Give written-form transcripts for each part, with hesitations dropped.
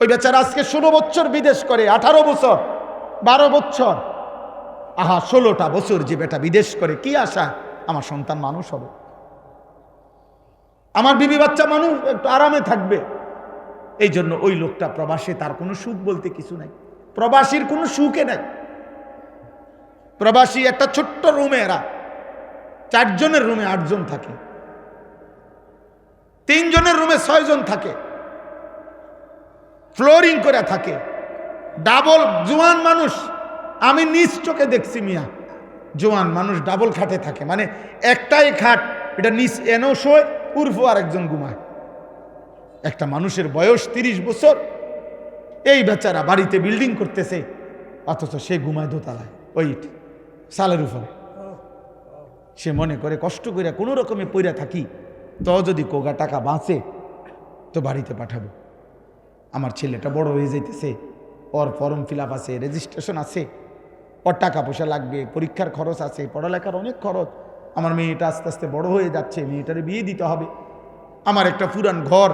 ওই বেচারা আজকে 16 বছর বিদেশ করে, 18 বছর, 12 বছর, আহা 16টা বছর যে বেটা বিদেশ করে, কি আশা আমার সন্তান মানুষ হবে, আমার বিবি বাচ্চা মানুষ একটু আরামে থাকবে। এই জন্য ওই লোকটা প্রবাসে, তার কোনো সুখ বলতে কিছু নাই, প্রবাসীর কোনো সুখে নাই। প্রবাসী একটা ছোট্ট রুমে, এরা 4 জনের রুমে 8 জন থাকে, 3 জনের রুমে 6 জন থাকে, ফ্লোরিং করে থাকে, ডাবল। জোয়ান মানুষ আমি নিজ চোখে দেখছি মিয়া, জোয়ান মানুষ ডাবল খাটে থাকে, মানে একটাই খাট, এটা নিচ এনেও শোয়, উর্ফও আরেকজন ঘুমায়। একটা মানুষের বয়স 30 বছর, এই বেচারা বাড়িতে বিল্ডিং করতেছে, অথচ সে ঘুমায় দোতলায়, ওই সালের উপরে। সে মনে করে কষ্ট করে কোনো রকমে পইরা থাকি, তো যদি কোগা টাকা বাঁচে তো বাড়িতে পাঠাবো। আমার ছেলেটা বড় হয়ে যাইতেছে, ওর ফর্ম ফিল আপ আছে, রেজিস্ট্রেশন আছে, ওর টাকা পয়সা লাগবে, পরীক্ষার খরচ আছে, পড়ালেখার অনেক খরচ। আমার মেয়েটা আস্তে আস্তে বড় হয়ে যাচ্ছে, মেয়েটারে বিয়ে দিতে হবে। আমার একটা পুরান ঘর,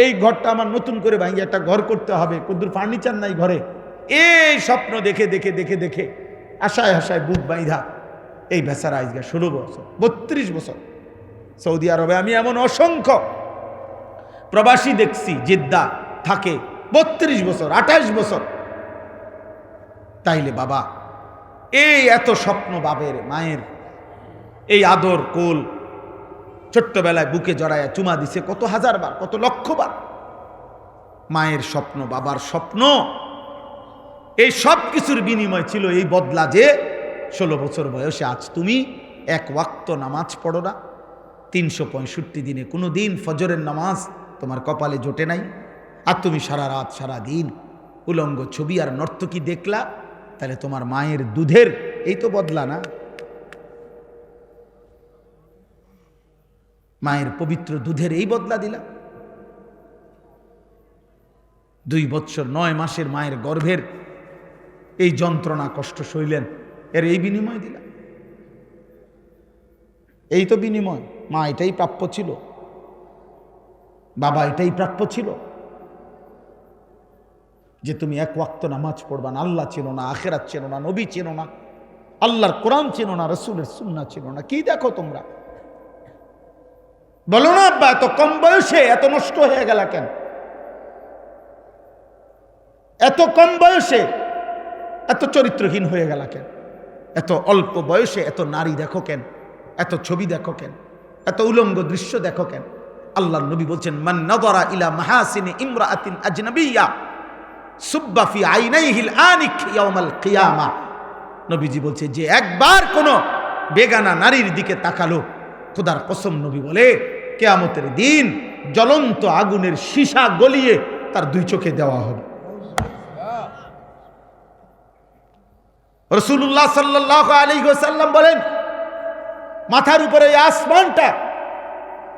এই ঘরটা আমার নতুন করে ভাঙিয়ে একটা ঘর করতে হবে, কদ্দুর ফার্নিচার নাই ঘরে। এই স্বপ্ন দেখে দেখে দেখে দেখে আশায় আশায় বুক বাইধা এই বেচারা আজকে 16 বছর 32 বছর সৌদি আরবে। আমি এমন অসংখ্য প্রবাসী দেখছি, জেদ্দা থাকে 32 বছর 28 বছর। তাইলে বাবা, এই এত স্বপ্ন বাবের মায়ের, এই আদর কোল, ছোট্টবেলায় বুকে জড়ায়া চুমা দিছে কত হাজার বার, কত লক্ষ বার। মায়ের স্বপ্ন, বাবার স্বপ্ন, এই সব কিছুর বিনিময় ছিল এই বদলা যে 16 বছর বয়সে আজ তুমি 1 ওয়াক্ত নামাজ পড়ো না, 365 দিনে কোনো দিন ফজরের নামাজ তোমার কপালে জোটে নাই, আর তুমি সারা রাত সারা দিন উলঙ্গ ছবি আর নর্তকী দেখলা, তাহলে তোমার মায়ের দুধের এই তো বদলা না? মায়ের পবিত্র দুধের এই বদলা দিলা? 2 বছর 9 মাসের মায়ের গর্ভের এই যন্ত্রণা কষ্ট সইলেন, এর এই বিনিময় দিলা? এই তো বিনিময়। মা এটাই প্রাপ্য ছিল, বাবা এটাই প্রাপ্য ছিল, যে তুমি 1 ওয়াক্ত নামাজ পড়বা না। আল্লাহ চেনো না, আখেরাত চেনো না, নবী চেনো না, আল্লাহর কোরআন চেনো না, রসুলের সুন্নাহ চেনো না। কি দেখো তোমরা? বলো না আব্বা, এত কম বয়সে এত নষ্ট হয়ে গেল কেন? এত কম বয়সে এত চরিত্রহীন হয়ে গেল কেন? এত অল্প বয়সে এত নারী দেখো কেন? এত ছবি দেখো কেন? এত উলঙ্গ দৃশ্য দেখো কেন? আল্লাহর নবী বলছেন, মান নাযারা ইলা মাহাসিনি ইমরাআতিন আজনাবিয়্যা সুব্বা ফি আইনাইহিল আনিক ইয়াউমাল কিয়ামাহ। নবীজি বলছে, যে একবার কোন বেগানা নারীর দিকে তাকালো, খোদার কসম নবী বলে কিয়ামতের দিন জ্বলন্ত আগুনের সীসা গলিয়ে তার 2 চোখে দেওয়া হবে। রাসূলুল্লাহ সাল্লাল্লাহু আলাইহি ওয়াসাল্লাম বলেন, মাথার উপরে এই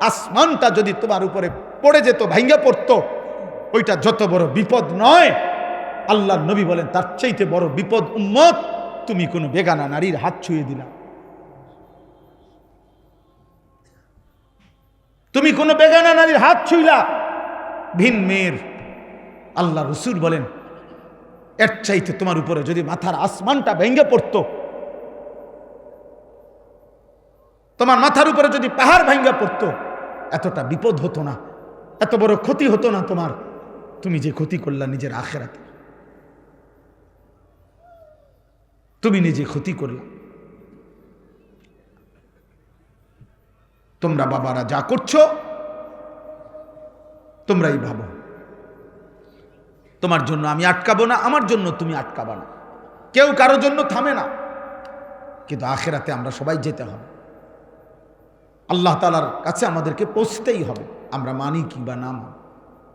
আসমানটা যদি তোমার উপরে পড়ে যেত, ভাঙ্গা পড়তো, ওইটা যত বড় বিপদ নয়। আল্লাহর নবী বলেন, তার চাইতে বড় বিপদ উম্মত তুমি কোনো বেগানা নারীর হাত ছুঁয়ে দিলা। তুমি কোনো বেগানা নারীর হাত ছুঁইলা, ভিন মেয়ের। আল্লাহ রসুল বলেন, এর চাইতে তোমার উপরে যদি মাথার আসমানটা ভেঙে পড়তো, তোমার মাথার উপরে যদি পাহাড় ভেঙে পড়তো, এতটা বিপদ হতো না, এত বড় ক্ষতি হতো না তোমার। তুমি যে ক্ষতি করলা নিজের আখিরাতে, তুমি নিজে ক্ষতি করলা। তোমরা বাবারা যা করছো তোমরাই ভাবো, তোমার জন্য আমি আটকাবো না, আমার জন্য তুমি আটকাবা না, কেউ কারোর জন্য থামে না। কিন্তু আখিরাতে আমরা সবাই যেতে হবে, আল্লাহ তাআলার কাছে আমাদেরকে পৌঁছতেই হবে। আমরা মানি কিংবা না মানি,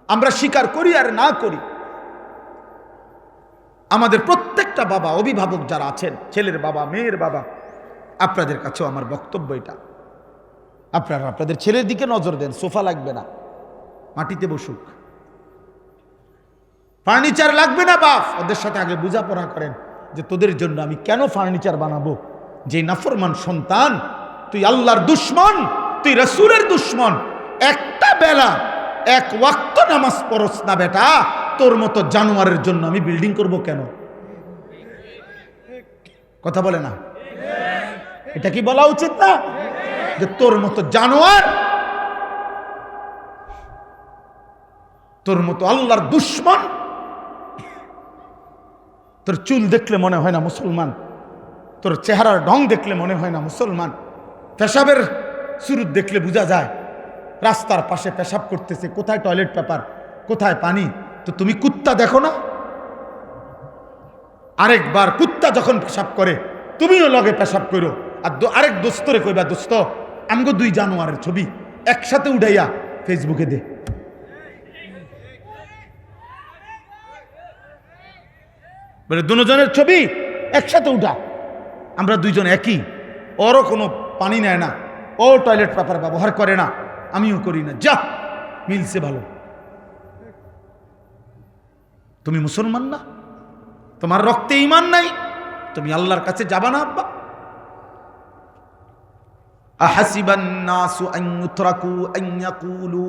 আমরা স্বীকার করি আর না করি, আমাদের প্রত্যেকটা বাবা, অভিভাবক যারা আছেন, ছেলের বাবা, মেয়ের বাবা, আপনাদের কাছেও আমার বক্তব্য এটা, আপনারা আপনাদের ছেলের দিকে নজর দেন। সোফা লাগবে না, মাটিতে বসুক। ফার্নিচার লাগবে না বাপ, ওদের সাথে আগে বোঝাপড়া করেন যে তোদের জন্য আমি কেন ফার্নিচার বানাবো। যে নাফরমান সন্তান, তুই আল্লাহর দুশ্মন, তুই রাসূলের দুশ্মন, একটা বেলা 1 ওয়াক্ত নামাজ পড়স না বেটা, তোর মতো জানোয়ারের জন্য আমি বিল্ডিং করব কেন? কথা বলে না? এটা কি বলা উচিত না যে তোর মতো জানোয়ার, তোর মতো আল্লাহর দুশমন, তোর চুল দেখলে মনে হয় না মুসলমান, তোর চেহারার ঢং দেখলে মনে হয় না মুসলমান, পেশাবের সুরুত দেখলে বোঝা যায় রাস্তার পাশে পেশাব করতেছে, কোথায় টয়লেট পেপার, কোথায় পানি। তো তুমি কুত্তা দেখো না? আরেকবার কুত্তা যখন পেশাব করে তুমিও লগে পেশাব করো, আর আরেক দোস্তরে কইবা দোস্ত আমগো দুই জানোয়ারের ছবি একসাথে উঠাইয়া ফেসবুকে দে। বলে দুজনের ছবি একসাথে উঠা, আমরা দুইজন একই, ওরও কোনো পানি নেয় না, ও টয়লেট পেপার ব্যবহার করে না, আমিও করি না, যা মিলছে ভালো। তুমি মুসলমান না? তোমার রক্তে ঈমান নাই? তুমি আল্লাহর কাছে যাবা না? আব্বা আহাসিবান নাসু আন ইউতরাকু আন ইয়াকুলু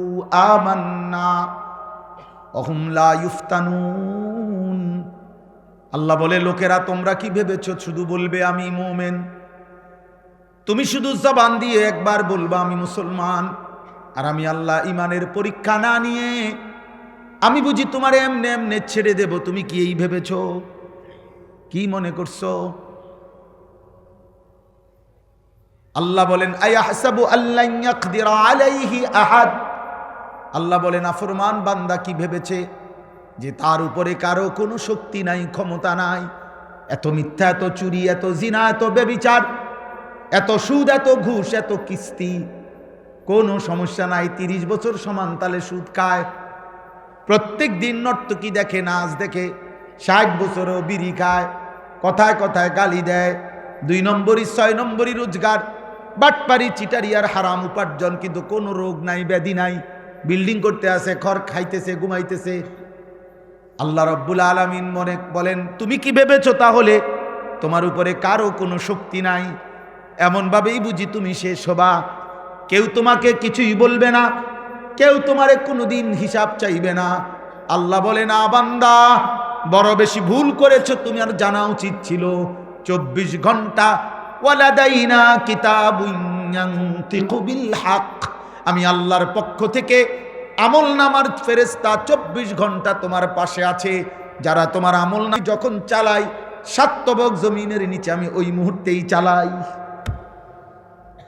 আমান্না ওয়া হুম লা ইফতানুন। আল্লাহ বলে লোকেরা তোমরা কি ভেবেছো শুধু বলবে আমি মুমিন? তুমি শুধু জবান দিয়ে একবার বলবা আমি মুসলমান, আর আমি আল্লাহ ইমানের পরীক্ষা না নিয়ে আমি বুঝি তোমার এমনে এমনে ছেড়ে দেব? তুমি কি এই ভেবেছো? কি মনে করছো? আল্লাহ বলেন আয়াহসাবু আল্লান ইয়াকদিরা আলাইহি আহাদ। আল্লাহ বলেন নাফরমান বান্দা কি ভেবেছে যে তার উপরে কারো কোনো শক্তি নাই, ক্ষমতা নাই? এত মিথ্যা, এত চুরি, এত জিনা, এত ব্যভিচার, এত সুদ, এত ঘুষ, এত কিস্তি, কোনো সমস্যা নাই। 30 বছর সমান তালে সুদ খায়, প্রত্যেক দিন নর্তকী দেখে, নাচ দেখে, 60 বছরও বিড়ি খায়, কথায় কথায় গালি দেয়, 2 নম্বরই 6 নম্বরই রোজগার, বাটপারি চিটারি আর হারাম উপার্জন, কিন্তু কোনো রোগ নাই, ব্যাধি নাই, বিল্ডিং করতে আছে, খড় খাইতেছে, ঘুমাইতেছে। আল্লাহ রব্বুল আলামিন মনে বলেন তুমি কি ভেবেছো তাহলে তোমার উপরে কারো কোনো শক্তি নাই? এমনভাবেই বুঝি তুমি শেষ হবা। কেউ তোমাকে কিছুই বলবে না, কেউ তোমারে কোনোদিন হিসাব চাইবে না। আল্লাহ বলে না বান্দা বড় বেশি ভুল করেছো, তুমি আর জানা উচিত ছিল 24 ঘন্টা ওয়ালাদাইনা কিতাবুন ইয়ানতিকু বিল হক, আমি আল্লাহর পক্ষ থেকে আমল নামার ফেরেশতা 24 ঘন্টা তোমার পাশে আছে। যারা তোমার আমল নামা যখন চালাই, 7 তবক জমিনের নিচে আমি ওই মুহূর্তেই চালাই।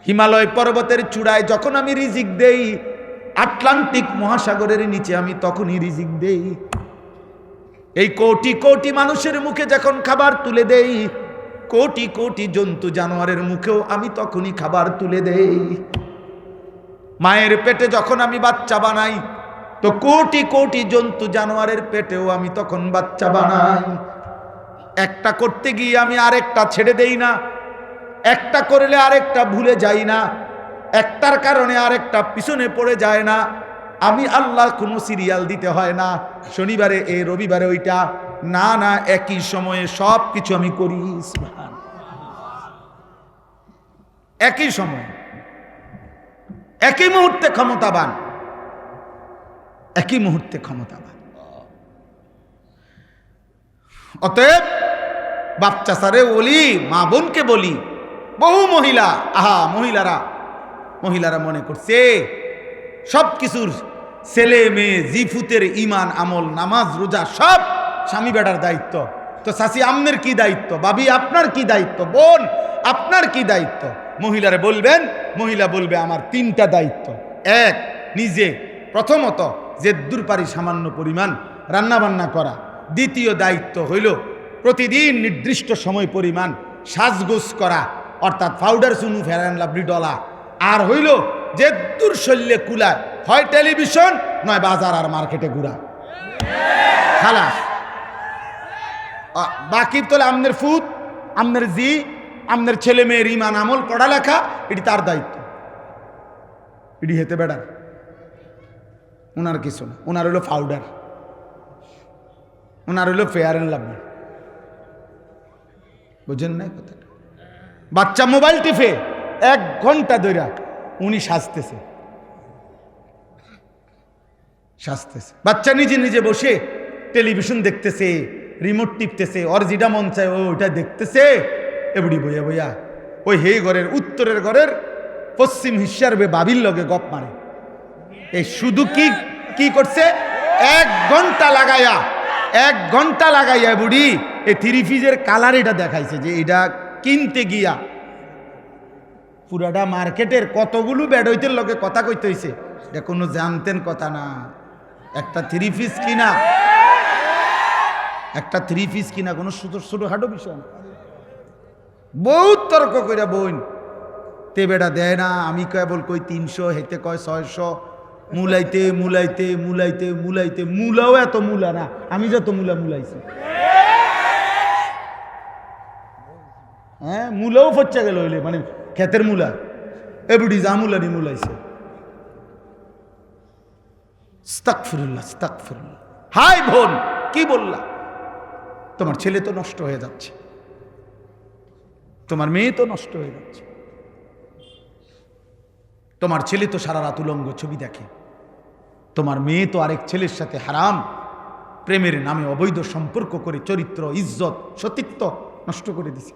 হিমালয় পর্বতের চূড়ায় যখন আমি রিজিক দেই, আটলান্টিক মহাসাগরের নিচে আমি তখনই রিজিক দেই। এই কোটি কোটি মানুষের মুখে যখন খাবার তুলে দেই, কোটি কোটি জন্তু জানোয়ারের মুখেও আমি তখনই খাবার তুলে দেই। মায়ের পেটে যখন আমি বাচ্চা বানাই, তো কোটি কোটি জন্তু জানোয়ারের পেটেও আমি তখন বাচ্চা বানাই। একটা করতে গিয়ে আমি আরেকটা ছেড়ে দেই না, একটা করলে আরেকটা ভুলে যাই না, একটার কারণে আরেকটা পিছনে পড়ে যায় না। আমি আল্লাহ কোনো সিরিয়াল দিতে হয় না, শনিবারে এ রবিবারে ওইটা, না না, একই সময়ে সব কিছু আমি করি। একই সময়, একই মুহূর্তে ক্ষমতাবান, একই মুহূর্তে ক্ষমতাবান। অতএব বাপ চাচারে বলি, মা বোনকে বলি, বহু মহিলা, মহিলারা মনে করছে সব কিছুর ছেলে মেয়ে জিফুতের ইমান আমল নামাজ রোজা সব স্বামী বেটার দায়িত্ব। তো চাচি আমনের কি দায়িত্ব, ভাবি আপনার কি দায়িত্ব, বোন আপনার কি দায়িত্ব? মহিলারে বলবেন, মহিলা বলবে আমার 3টা দায়িত্ব। এক, নিজে প্রথমত যেদ্দুর পারি সামান্য পরিমাণ রান্নাবান্না করা। দ্বিতীয় দায়িত্ব হইল প্রতিদিন নির্দিষ্ট সময় পরিমাণ সাজগোজ করা, অর্থাৎ পাউডার চুনু ফেরান লাভলি ডলা। আর হইল যেদ্দুর শল্যে কুলায়, হয় টেলিভিশন নয় বাজার আর মার্কেটে ঘুরা, খালাস। বাকি তোলে আমনের ফুত, আমনের জি, আমনের ছেলে মেয়ের ইমান আমল পড়ালেখা, এটি তার দায়িত্ব। এটি হেতে বেড়ার, ওনার কিছু না। ওনার হইল পাউডার, ওনার হইল ফেয়ার অ্যান্ড লাভলি। বুঝেন না কথাটা? বাচ্চা মোবাইল টিপে 1 ঘন্টা ধরে উনি সাজতেছে। বাচ্চা নিজে নিজে বসে টেলিভিশন দেখতেছে, রিমোট টিপতেছে, ওর যেটা মন চায় ওইটা দেখতেছে, এবড়ি বইয়া বইয়া ওই হে ঘরের উত্তরের ঘরের পশ্চিম হিস্যার বাবির লগে গপ মারে। এই শুধু কি করছে, 1 ঘন্টা লাগাইয়া বুড়ি এই 3 পিসের কালার এটা দেখাইছে যে এটা কিনতে গিয়া পুরাটা মার্কেটের কতগুলো বেডইতের লগে কথা কইতে হইছে, এটা কোনো জানতেন কথা না। একটা 3 পিস কিনা কোনো ছোটখাটো বিষয় না। বহুত তর্ক কইরা বোন তে বেটা দেয় না, আমি কেবল কই 300, হেতে কয় 600, মুলাইতে মুলাও এত মুলা না, আমি যত মুলাইছি। হ্যাঁ, মুলাও ফচ্চা গেল হইলে, মানে ক্ষেতের মুলা এবুড়ি যা মুলানি মুলাইছে। আস্তাগফিরুল্লাহ। হাই বোন, কি বললা? তোমার ছেলে তো নষ্ট হয়ে যাচ্ছে, তোমার মেয়ে তো নষ্ট হয়ে যাচ্ছে, তোমার ছেলে তো সারা রাত উলঙ্গ ছবি দেখে, তোমার মেয়ে তো আরেক ছেলের সাথে হারাম প্রেমের নামে অবৈধ সম্পর্ক করে চরিত্র, ইজ্জত, সতীত্ব নষ্ট করে দিছে।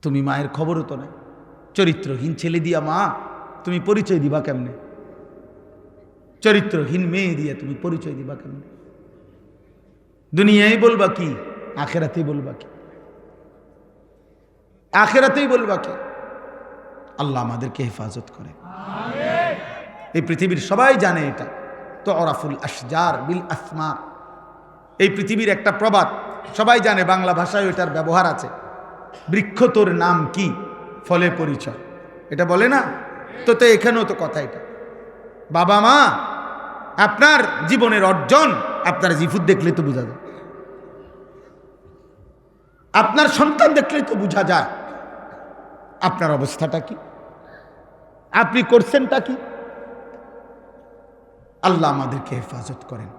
তুমি মায়ের খবরও তো নাই। চরিত্রহীন ছেলে দিয়া মা তুমি পরিচয় দিবা কেমনে? চরিত্রহীন মেয়ে দিয়া তুমি পরিচয় দিবা কেমনে? দুনিয়ায় বলবা কি, আখেরাতেই বলবা কি? আল্লাহ আমাদেরকে হেফাজত করে। এই পৃথিবীর সবাই জানে এটা তো অরাফুল আশজার বিল আসমার, এই পৃথিবীর একটা প্রবাদ সবাই জানে, বাংলা ভাষায় এটার ব্যবহার আছে। বৃক্ষ তোর নাম কি, ফলে পরিচয়, এটা বলে না তো এখানেও তো কথা এটা। বাবা মা আপনার জীবনের অর্জন আপনার জিফুত দেখলে তো বোঝা যায়, আপনার সন্তান দেখলে তো বোঝা যায় আপনার অবস্থাটা কি, আপনি করছেনটা কি। আল্লাহ আমাদেরকে হেফাজত করেন।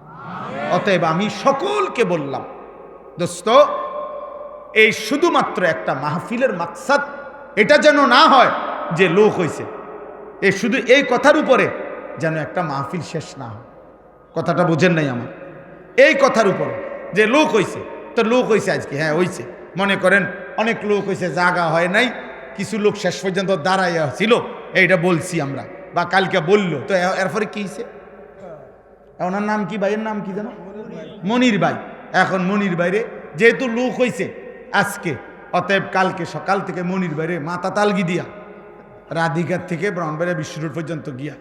অতএব আমি সকলকে বললাম, দোস্ত, এই শুধুমাত্র একটা মাহফিলের মাকসাদ এটা যেন না হয় যে লোক হয়েছে, এই শুধু এই কথার উপরে যেন একটা মাহফিল শেষ না হয়। কথাটা বোঝেন নাই আমার? এই কথার উপরে যে লোক হয়েছে, তো লোক হয়েছে আজকে, হ্যাঁ হয়েছে, মনে করেন অনেক লোক হয়েছে, জায়গা হয় নাই, কিছু লোক শেষ পর্যন্ত দাঁড়াইয়া ছিল, এইটা বলছি আমরা, বা কালকে বললো, তো এরপরে কি হয়েছে? ওনার নাম কি, ভাইয়ের নাম কি জানো? মনির ভাই। এখন মনির বাইরে যেহেতু লোক হয়েছে আজকে, অতএব কালকে সকাল থেকে মনির বাইরে মাথা তালগি দিয়া রাধিকার থেকে ব্রাহ্মণবাড়িয়া বিশ্ব রোড পর্যন্ত গিয়া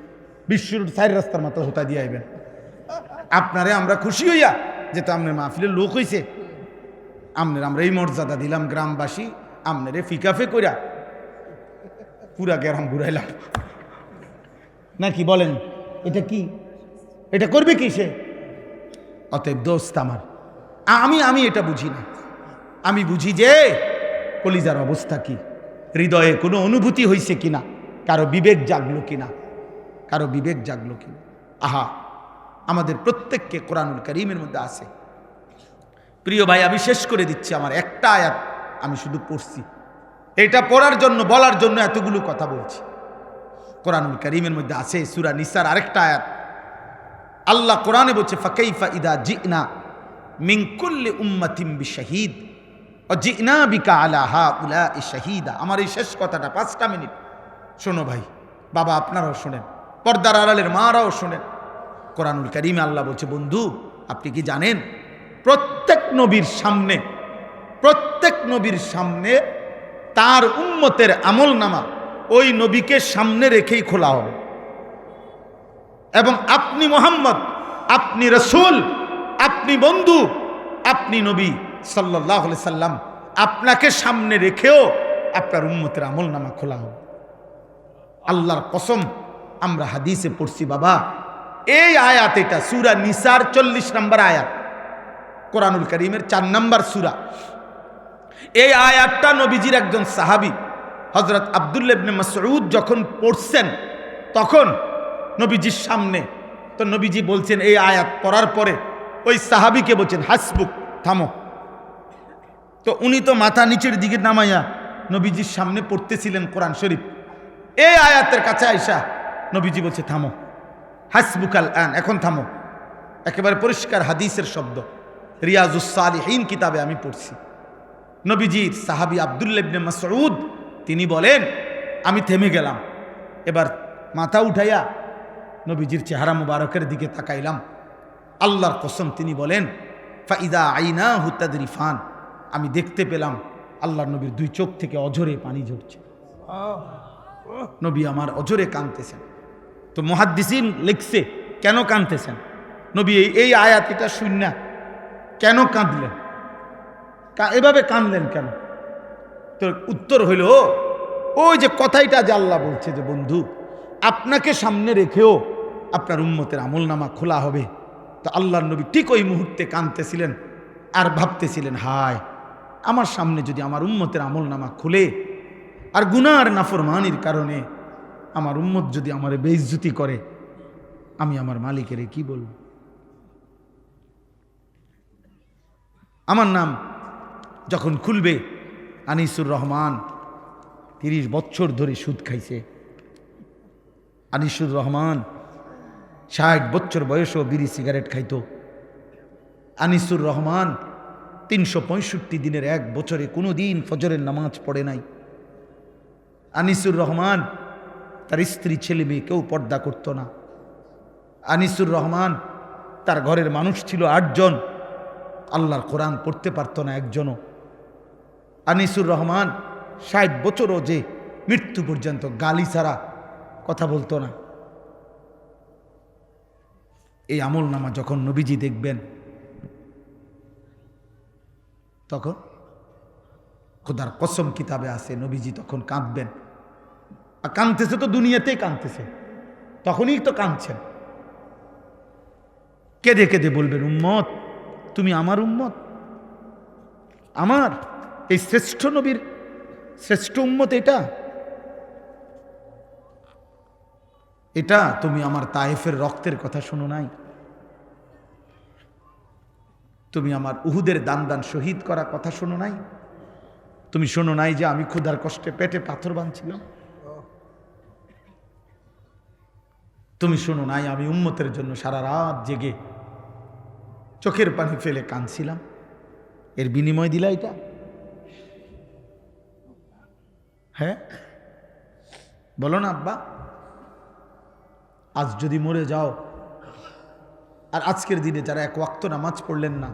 বিশ্ব রোড 4 রাস্তার মাথা হোতা দিয়ে আইবেন। আপনারে আমরা খুশি হইয়া যে তো আপনার মাহফিলের লোক হয়েছে, আমরা এই মর্যাদা দিলাম গ্রামবাসী, আপনারে ফিকাফে কইরা পুরা গ্রাম ঘুরাইলাম নাকি বলেন? এটা কি, এটা করবে কি সে? অতএব দোস্ত আমার, আমি এটা বুঝি না। আমি বুঝি যে কলিজার অবস্থা কি, হৃদয়ে কোনো অনুভূতি হয়েছে কিনা, কারো বিবেক জাগলো কিনা। আহা, আমাদের প্রত্যেককে কোরআনুল কারীমের মধ্যে আছে। প্রিয় ভাই, আমি শেষ করে দিচ্ছি, আমার একটা আয়াত আমি শুধু পড়ছি, এটা পড়ার জন্য, বলার জন্য এতগুলো কথা বলছি। কোরআনুল কারীমের মধ্যে আছে সূরা নিসার আরেকটা আয়াত। আল্লাহ কোরআনে বলছে, ফাকাইফা ইদা জিনা মিন কুল্লি উম্মাতিন বিশাহিদ ওয়া জিনা বিকা আলা হাউলাই শাহিদা। আমার এই শেষ কথাটা 5টা মিনিট শোনো ভাই, বাবা আপনারাও শোনেন, পর্দার আড়ালের মারাও শোনেন। কোরআনুল কারীমে আল্লাহ বলছে, বন্ধু আপনি কি জানেন প্রত্যেক নবীর সামনে তার উম্মতের আমল নামা ওই নবীকে সামনে রেখেই খোলা হবে, এবং আপনি মুহাম্মদ, আপনি রাসূল, আপনি বন্ধু, আপনি নবী সাল্লাল্লাহু আলাইহি সাল্লাম, আপনাকে সামনে রেখেও আপনার উম্মতের আমল নামা খোলা হবে। আল্লাহর কসম, আমরা হাদিসে পড়ছি বাবা, এই আয়াত, এটা সূরা নিসার 40 নম্বর আয়াত, কোরআনুল কারীমের 4 নম্বর সূরা। এই আয়াতটা নবীজির একজন সাহাবী হযরত আব্দুল্লাহ ইবনে মাসউদ যখন পড়ছেন, তখন নবীজির সামনে, তো নবীজি বলছেন, এই আয়াত পড়ার পরে ওই সাহাবীকে বলছেন, হাসবুক, থামো। তো উনি তো মাথা নিচের দিকে নামাইয়া নবীজির সামনে পড়তেছিলেন কোরআন শরীফ। এই আয়াতের কাছে আইসা নবীজি বলছে, থামো, হাসবুকাল আন, এখন থামো। একেবারে পরিষ্কার হাদিসের শব্দ, রিয়াজুস সালিহিন কিতাবে আমি পড়ছি। নবীজির সাহাবী আব্দুল্লাহ ইবনে মাসউদ তিনি বলেন, আমি থেমে গেলাম, এবার মাথা উঠাইয়া নবীজির চেহারা মুবারকের দিকে তাকাইলাম। আল্লাহর কসম তিনি বলেন, ফাইদা আইনাহু তাদরিফান, আমি দেখতে পেলাম আল্লাহর নবীর দুই চোখ থেকে অঝরে পানি ঝরছে। নবী আমার অঝরে কাঁদতেছেন। তো মুহাদ্দিসিন লিখছে কেন কাঁদতেছেন নবী, এই আয়াত এটা শুননা কেন কাঁদলেন, এভাবে কাঁদলেন কেন? তো উত্তর হইল, ওই যে কথাইটা যে আল্লাহ বলছে যে বন্ধু আপনাকে সামনে রেখেও আপনার উম্মতের আমলনামা খোলা হবে। তো আল্লাহর নবী ঠিক ওই মুহূর্তে কাঁদতেছিলেন আর ভাবতেছিলেন, হায় আমার সামনে যদি আমার উম্মতের আমলনামা খুলে আর গুনার নাফরমানির কারণে আমার উম্মত যদি আমার বেইজ্জতি করে, আমি আমার মালিকের কি বলব? আমার নাম যখন খুলবে, আনিসুর রহমান 30 বছর ধরে সুদ খাইছে। আনিসুর রহমান 60 বছর বয়সেও বিড়ি সিগারেট খাইতো। আনিসুর রহমান 365 দিনের এক বছরে কোনো দিন ফজরের নামাজ পড়ে নাই। আনিসুর রহমান তার স্ত্রী ছেলে মেয়ে কেউ পর্দা করত না। আনিসুর রহমান তার ঘরের মানুষ ছিল 8 জন, আল্লাহর কোরআন পড়তে পারত না একজনও। আনিসুর রহমান 60 বছরও যে মৃত্যু পর্যন্ত গালি ছাড়া কথা বলতো না। এই আমলনামা যখন নবীজি দেখবেন তখন খোদার কসম কিতাবে আছে নবীজি তখন কাঁদবেন। আর কাঁদতেছে তো দুনিয়াতেই কাঁদতেছে, তখনই তো কাঁদছেন। কেঁদে কেঁদে বলবেন, উম্মত তুমি আমার উম্মত, আমার এই শ্রেষ্ঠ নবীর শ্রেষ্ঠ উম্মত এটা তুমি আমার তায়েফের রক্তের কথা শোনো নাই? তুমি আমার উহুদের দান দান শহীদ করা কথা শোনো নাই? তুমি শোনো নাই যে আমি ক্ষুধার কষ্টে পেটে পাথর বাঁধছিলাম? তুমি শোনো নাই আমি উম্মতের জন্য সারা রাত জেগে চোখের পানি ফেলে কাঁদছিলাম? এর বিনিময় দিলা এটা? হ্যাঁ বলো না আব্বা, আজ যদি মরে যাও আর আজকের দিনে যারা এক ওয়াক্ত নামাজ পড়লেন না,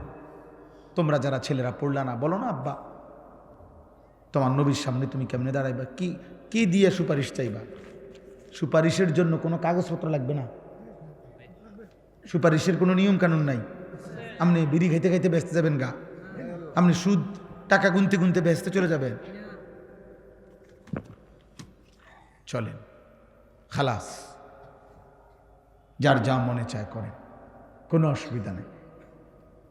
তোমরা যারা ছেলেরা পড়লা না, বলো না আব্বা তোমার নবীর সামনে তুমি কেমনে দাঁড়াইবা? কি দিয়ে সুপারিশ চাইবা? সুপারিশের জন্য কোনো কাগজপত্র লাগবে না, সুপারিশের কোনো নিয়ম কানুন নাই। আপনি বিড়ি খাইতে খাইতে ব্যস্ত যাবেন গা, আপনি সুদ টাকা গুনতে গুনতে ব্যস্ত চলে যাবেন? চলেন খালাস, যার যা মনে চায় করেন, কোনো অসুবিধা নেই।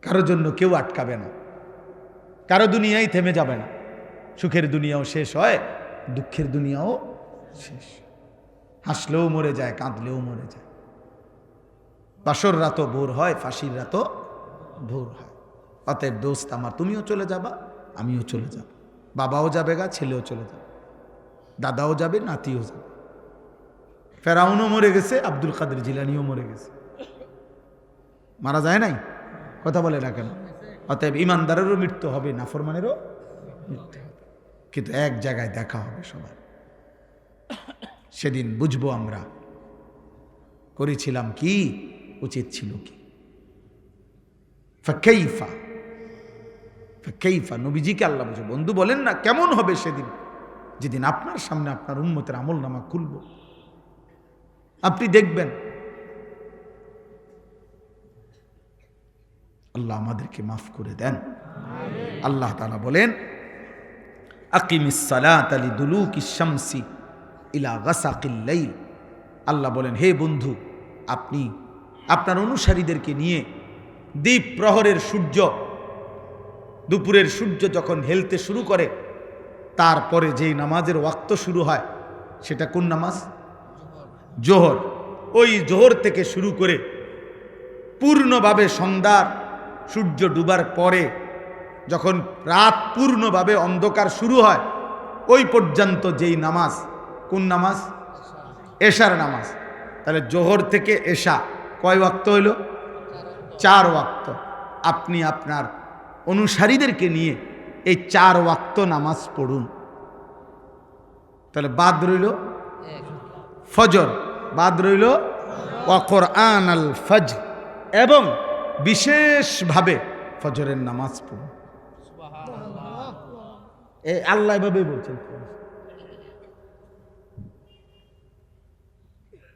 কারো জন্য কেউ আটকাবে না, কারো দুনিয়াই থেমে যাবে না। সুখের দুনিয়াও শেষ হয়, দুঃখের দুনিয়াও শেষ। হাসলেও মরে যায়, কাঁদলেও মরে যায়। বাসর রাতও ভোর হয়, ফাঁসির রাতও ভোর হয়। অতএব দোস্ত আমার, তুমিও চলে যাবা, আমিও চলে যাব, বাবাও যাবে গা, ছেলেও চলে যাবে, দাদাও যাবে, নাতিও যাবে। ফেরাউনও মরে গেছে, আব্দুল কাদের জিলানিও মরে গেছে, মারা যায় নাই? কথা বলে না কেন? অতএব ইমানদারেরও মৃত্যু হবে, নাফরমানেরও মৃত্যু হবে, কিন্তু এক জায়গায় দেখা হবে সবার। সেদিন বুঝবো আমরা করেছিলাম কি, উচিত ছিল কি। ফাকাইফা ফাকাইফা, নবীজিকে আল্লাহ বুঝে বন্ধু বলেন না, কেমন হবে সেদিন যেদিন আপনার সামনে আপনার উম্মতের আমলনামা খুলব, আপনি দেখবেন। আল্লাহ আমাদেরকে মাফ করে দেন। আল্লাহ তাআলা বলেন, আকিমিস সালাতা লিদুলুকিশ শামসি ইলা গাসাকিল লাইল। আল্লাহ বলেন, হে বন্ধু, আপনি আপনার অনুসারীদেরকে নিয়ে দ্বীপ প্রহরের সূর্য, দুপুরের সূর্য যখন হেলতে শুরু করে, তারপরে যেই নামাজের ওয়াক্ত শুরু হয় সেটা কোন নামাজ? জোহর। ওই জোহর থেকে শুরু করে পূর্ণভাবে সন্ধ্যার সূর্য ডুবার পরে যখন রাত পূর্ণভাবে অন্ধকার শুরু হয়, ওই পর্যন্ত যেই নামাজ, কোন নামাজ? এশার নামাজ। তাহলে জোহর থেকে এশা কয় ওয়াক্ত হইল? 4 ওয়াক্ত। আপনি আপনার অনুসারীদেরকে নিয়ে এই 4 ওয়াক্ত নামাজ পড়ুন। তাহলে বাদ রইল ফজর, বাদ রইল ওয়া কোরআন আল ফজর, এবং বিশেষভাবে ফজরের নামাজ পড়ুন। এই আল্লাহ এভাবে বলছেন।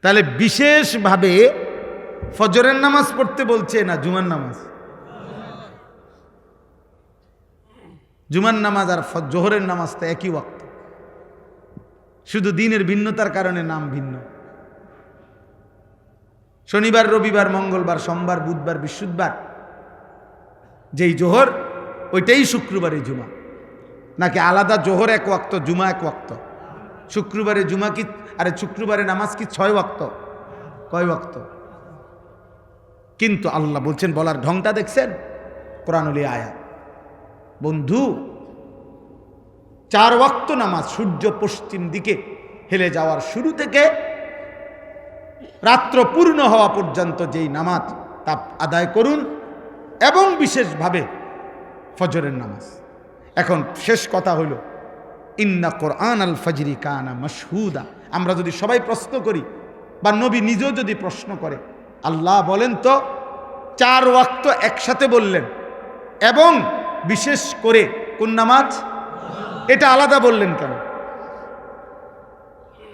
তাহলে বিশেষভাবে ফজরের নামাজ পড়তে বলছে না জুমার নামাজ? জুমার নামাজ আর জোহরের নামাজ তো একই ওয়াক্ত, শুধু দিনের ভিন্নতার কারণে নাম ভিন্ন। শনিবার, রবিবার, মঙ্গলবার, সোমবার, বুধবার, বৃহস্পতিবার যেই জোহর ওইটাই শুক্রবারে জুমা, নাকি আলাদা জোহর 1 ওয়াক্ত, জুমা 1 ওয়াক্ত? শুক্রবারে জুমা কি, আরে শুক্রবারে নামাজ কি 6 ওয়াক্ত? কয় ওয়াক্ত? কিন্তু আল্লাহ বলছেন, বলার ঢংটা দেখছেন? কোরআনুল আয়াত। বন্ধু, 4 ওয়াক্ত নামাজ সূর্য পশ্চিম দিকে হেলে যাওয়ার শুরু থেকে রাত্র পূর্ণ হওয়া পর্যন্ত যেই নামাজ তা আদায় করুন, এবং বিশেষভাবে ফজরের নামাজ। এখন শেষ কথা হলো, ইন্না কোরআন আল ফজরি কানা মাশহুদা। আমরা যদি সবাই প্রশ্ন করি, বা নবী নিজেও যদি প্রশ্ন করে, আল্লাহ বলেন তো 4 ওয়াক্ত একসাথে বললেন, এবং বিশেষ করে কোন নামাজ? এটা আলাদা বললেন কেন?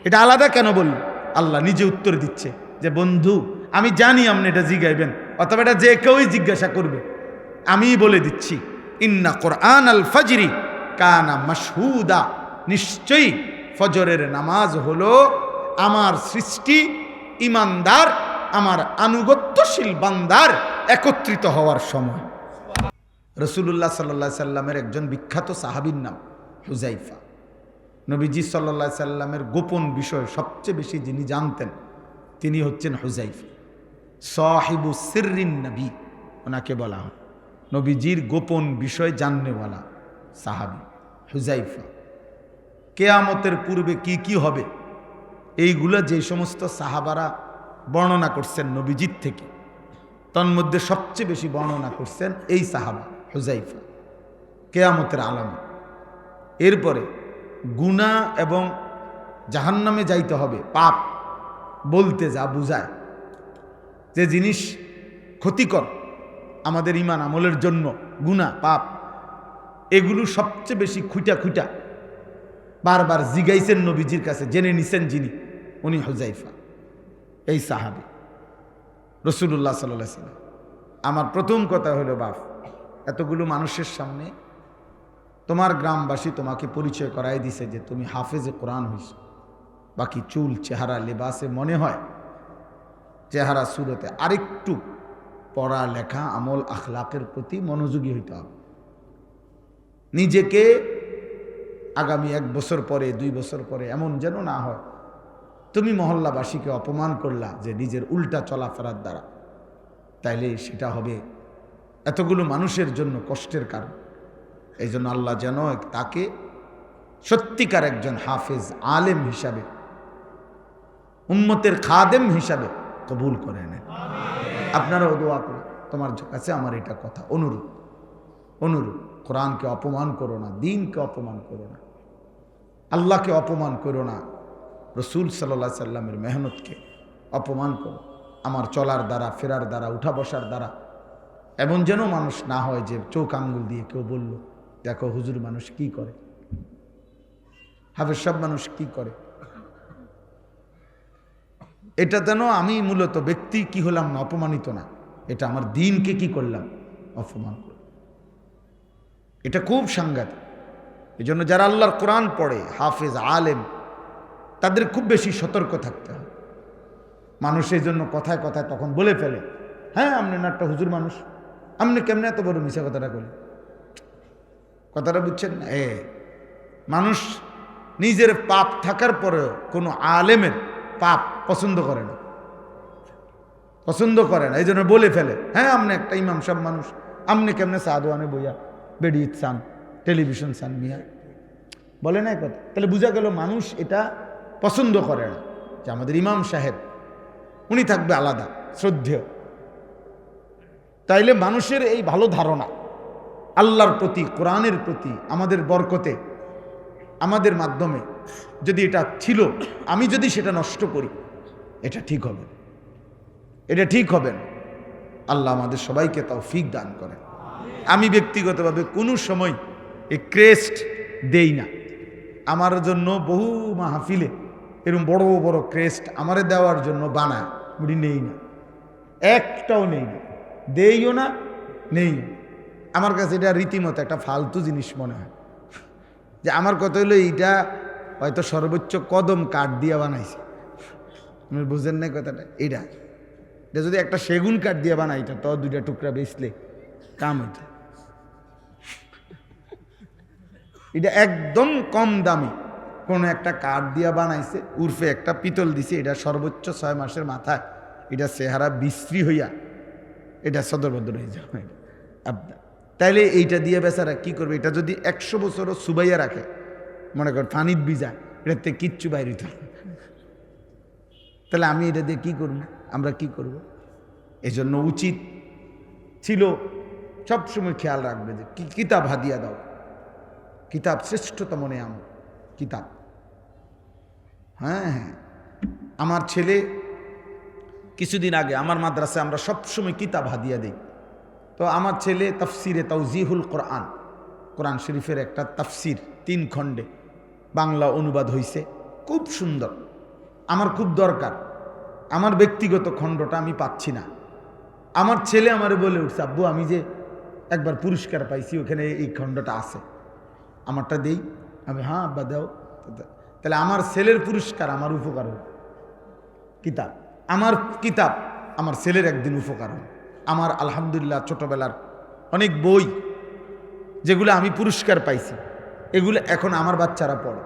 এটা আলাদা কেন বললেন? আল্লাহ নিজে উত্তর দিচ্ছে যে, বন্ধু আমি জানি আপনি এটা জিজ্ঞাইবেন, অথবা এটা যে কেউই জিজ্ঞাসা করবে, আমি বলে দিচ্ছি, ইন্না কোরআন আল ফজরি কানা মাশহুদা। নিশ্চয়ই ফজরের নামাজ হলো আমার সৃষ্টি ইমানদার, আমার আনুগত্যশীল বান্দার একত্রিত হওয়ার সময়। রাসূলুল্লাহ সাল্লাল্লাহু আলাইহি সাল্লামের একজন বিখ্যাত সাহাবীর নাম হুযায়ফা। নবীজি সাল্লাল্লাহু আলাইহি সাল্লামের গোপন বিষয় সবচেয়ে বেশি যিনি জানতেন, তিনি হচ্ছেন হুযায়ফা, সাহিবু সিররিন নবী ওনাকে বলা হয়। নবীজির গোপন বিষয় জাননেওয়ালা সাহাবী হুযায়ফা। কিয়ামতের পূর্বে কি কি হবে এইগুলা যে সমস্ত সাহাবারা বর্ণনা করছেন নবীজির থেকে, তন্মধ্যে সবচেয়ে বেশি বর্ণনা করছেন এই সাহাবা হুযায়ফা, কিয়ামতের আলামত। এরপরে গুনাহ এবং জাহান্নামে যাইতে হবে, পাপ বলতে যা বুঝায়, যে জিনিস ক্ষতিকর আমাদের ঈমান আমলের জন্য, গুনাহ পাপ, এগুলো সবচেয়ে বেশি খুঁটা খুঁটা বারবার জিগাইছেন নবীজির কাছে, জেনে নিছেন যিনি, উনি হুযায়ফা, এই সাহাবী রাসূলুল্লাহ সাল্লাল্লাহু আলাইহি ওয়াসাল্লাম। আমার প্রথম কথা হলো, বাপ, এতগুলো মানুষের সামনে তোমার গ্রামবাসী তোমাকে পরিচয় করাই দিছে যে তুমি হাফেজে কোরআন হইছ, বাকি চুল, চেহারা, লেবাসে মনে হয়, চেহারা সুরতে আরেকটু পড়া লেখা, আমল, আখলাকের প্রতি মনোযোগী হইতে হবে। নিজেকে আগামী 1 বছর পরে, 2 বছর পরে এমন যেন না হয় তুমি মহল্লাবাসীকে অপমান করলা যে নিজের উল্টা চলাফেরার দ্বারা, তাইলে সেটা হবে এতগুলো মানুষের জন্য কষ্টের কারণ। এই জন্য আল্লাহ যেন তাকে সত্যিকার একজন হাফেজ, আলেম হিসাবে, উম্মতের খাদেম হিসাবে কবুল করে নেন। আপনারাও দোয়া করুন। তোমার কাছে আমার এটা কথা, অনুরোধ, কোরআনকে অপমান করো না, দ্বীনকে অপমান করো না, আল্লাহকে অপমান করো না, রসুল সাল্লাল্লাহু আলাইহি সাল্লামের মেহনতকে অপমান করো। আমার চলার দ্বারা, ফেরার দ্বারা, উঠা বসার দ্বারা এমন যেন মানুষ না হয় যে চোখ আঙ্গুল দিয়ে কেউ বলল, দেখো হুজুর মানুষ কি করে, হাফেজ সব মানুষ কি করে। এটা যেন আমি মূলত ব্যক্তি কি হলাম না, অপমানিত না, এটা আমার দ্বীনকে কি করলাম, অপমান করলাম। এটা খুব সাংঘাতিক। এই জন্য যারা আল্লাহর কোরআন পড়ে, হাফেজ, আলেম, তাদের খুব বেশি সতর্ক থাকতে হয়। মানুষ এই জন্য কথায় কথায় তখন বলে ফেলে, হ্যাঁ আপনি না একটা হুজুর মানুষ, আপনি কেমনে এত বড় মিশা কথাটা বলে, কথাটা বুঝছেন না? মানুষ নিজের পাপ থাকার পরেও কোনো আলেমের পাপ পছন্দ করে না, এই জন্য বলে ফেলে, হ্যাঁ আপনি একটা ইমাম সব মানুষ, আপনি কেমনে সাদওয়ানে বইয়া বেডিয়ে চান, টেলিভিশন চান, মিয়া বলে না কথা। তাহলে বোঝা গেল মানুষ এটা পছন্দ করে না যে আমাদের ইমাম সাহেব উনি থাকবে আলাদা, শ্রদ্ধেয়। তাইলে মানুষের এই ভালো ধারণা আল্লাহর প্রতি, কোরআনের প্রতি, আমাদের বরকতে, আমাদের মাধ্যমে যদি এটা ছিল, আমি যদি সেটা নষ্ট করি, এটা ঠিক হবে, এটা ঠিক হবে না। আল্লাহ আমাদের সবাইকে তৌফিক দান করেন। আমি ব্যক্তিগতভাবে কোনো সময় এই ক্রেস্ট দেই না। আমার জন্য বহু মাহফিলে এরকম বড় বড় ক্রেস্ট আমারে দেওয়ার জন্য বানায়, আমি নেই না, একটাও নেই না, দেইও না, নেই। আমার কাছে এটা রীতিমতো একটা ফালতু জিনিস মনে হয়। যে আমার কথা হলো এইটা হয়তো সর্বোচ্চ কদম কাঠ দিয়ে বানাইছে, আপনি বুঝেন না কথাটা। এটা যদি একটা সেগুন কাঠ দিয়ে বানাই, এটা তো 2টা টুকরা বেচলে কাম হইতো। এটা একদম কম দামি কোন একটা কাঠ দিয়া বানাইছে, উর্ফে একটা পিতল দিছে, এটা সর্বোচ্চ 6 মাসের মাথায় এটা চেহারা বিশ্রী হইয়া এটা সদরবদর হয়ে যাবে আপনার। তাইলে এইটা দিয়ে বেচারা কি করবে? এটা যদি 100 বছরও সুবাইয়া রাখে, মনে কর পানির ভিজা, এটাতে কিচ্ছু বাইরে হইত, তাহলে আমি এটা দিয়ে কি করব? আমরা কি করব? এজন্য উচিত ছিল সবসময় খেয়াল রাখবে যে কিতাব হাদিয়া দাও। কিতাব শ্রেষ্ঠতম নেয়ামত, কিতাব। হ্যাঁ হ্যাঁ, আমার ছেলে কিছুদিন আগে, আমার মাদ্রাসায় আমরা সবসময় কিতাব হাদিয়া দিই। তো আমার ছেলে তাফসিরে তাওজিহুল কোরআন, কোরআন শরীফের একটা তাফসির 3 খণ্ডে বাংলা অনুবাদ হয়েছে, খুব সুন্দর। আমার খুব দরকার, আমার ব্যক্তিগত খণ্ডটা আমি পাচ্ছি না। আমার ছেলে আমারে বলে উঠছে, আব্বু আমি যে একবার পুরস্কার পাইছি, ওখানে এই খণ্ডটা আছে, আমারটা দেই। আমি হ্যাঁ আব্বা দাও। তাহলে আমার ছেলের পুরস্কার আমার উপকার হবে, কিতাব আমার, কিতাব আমার ছেলের একদিন উপকার হবে। আমার আলহামদুলিল্লাহ ছোটবেলার অনেক বই যেগুলো আমি পুরস্কার পাইছি, এগুলো এখন আমার বাচ্চারা পড়ে।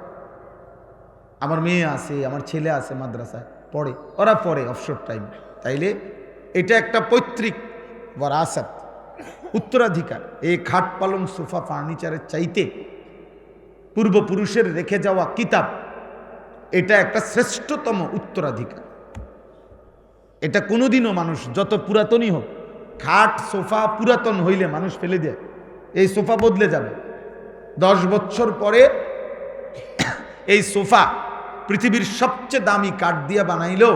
আমার মেয়ে আছে, আমার ছেলে আছে, মাদ্রাসায় পড়ে, ওরা পড়ে অবসর টাইম। তাইলে এটা একটা পৈতৃক ওয়ারাসাত, উত্তরাধিকার। এই খাট পালং সোফা ফার্নিচারের চাইতে পূর্বপুরুষের রেখে যাওয়া কিতাব, এটা একটা শ্রেষ্ঠতম উত্তরাধিকার। এটা কোনোদিনও মানুষ যত পুরাতনই হোক, খাট সোফা পুরাতন হইলে মানুষ ফেলে দেয়, এই সোফা বদলে যাবে। 10 বছর পরে এই সোফা পৃথিবীর সবচেয়ে দামি কাঠ দিয়ে বানাইলেও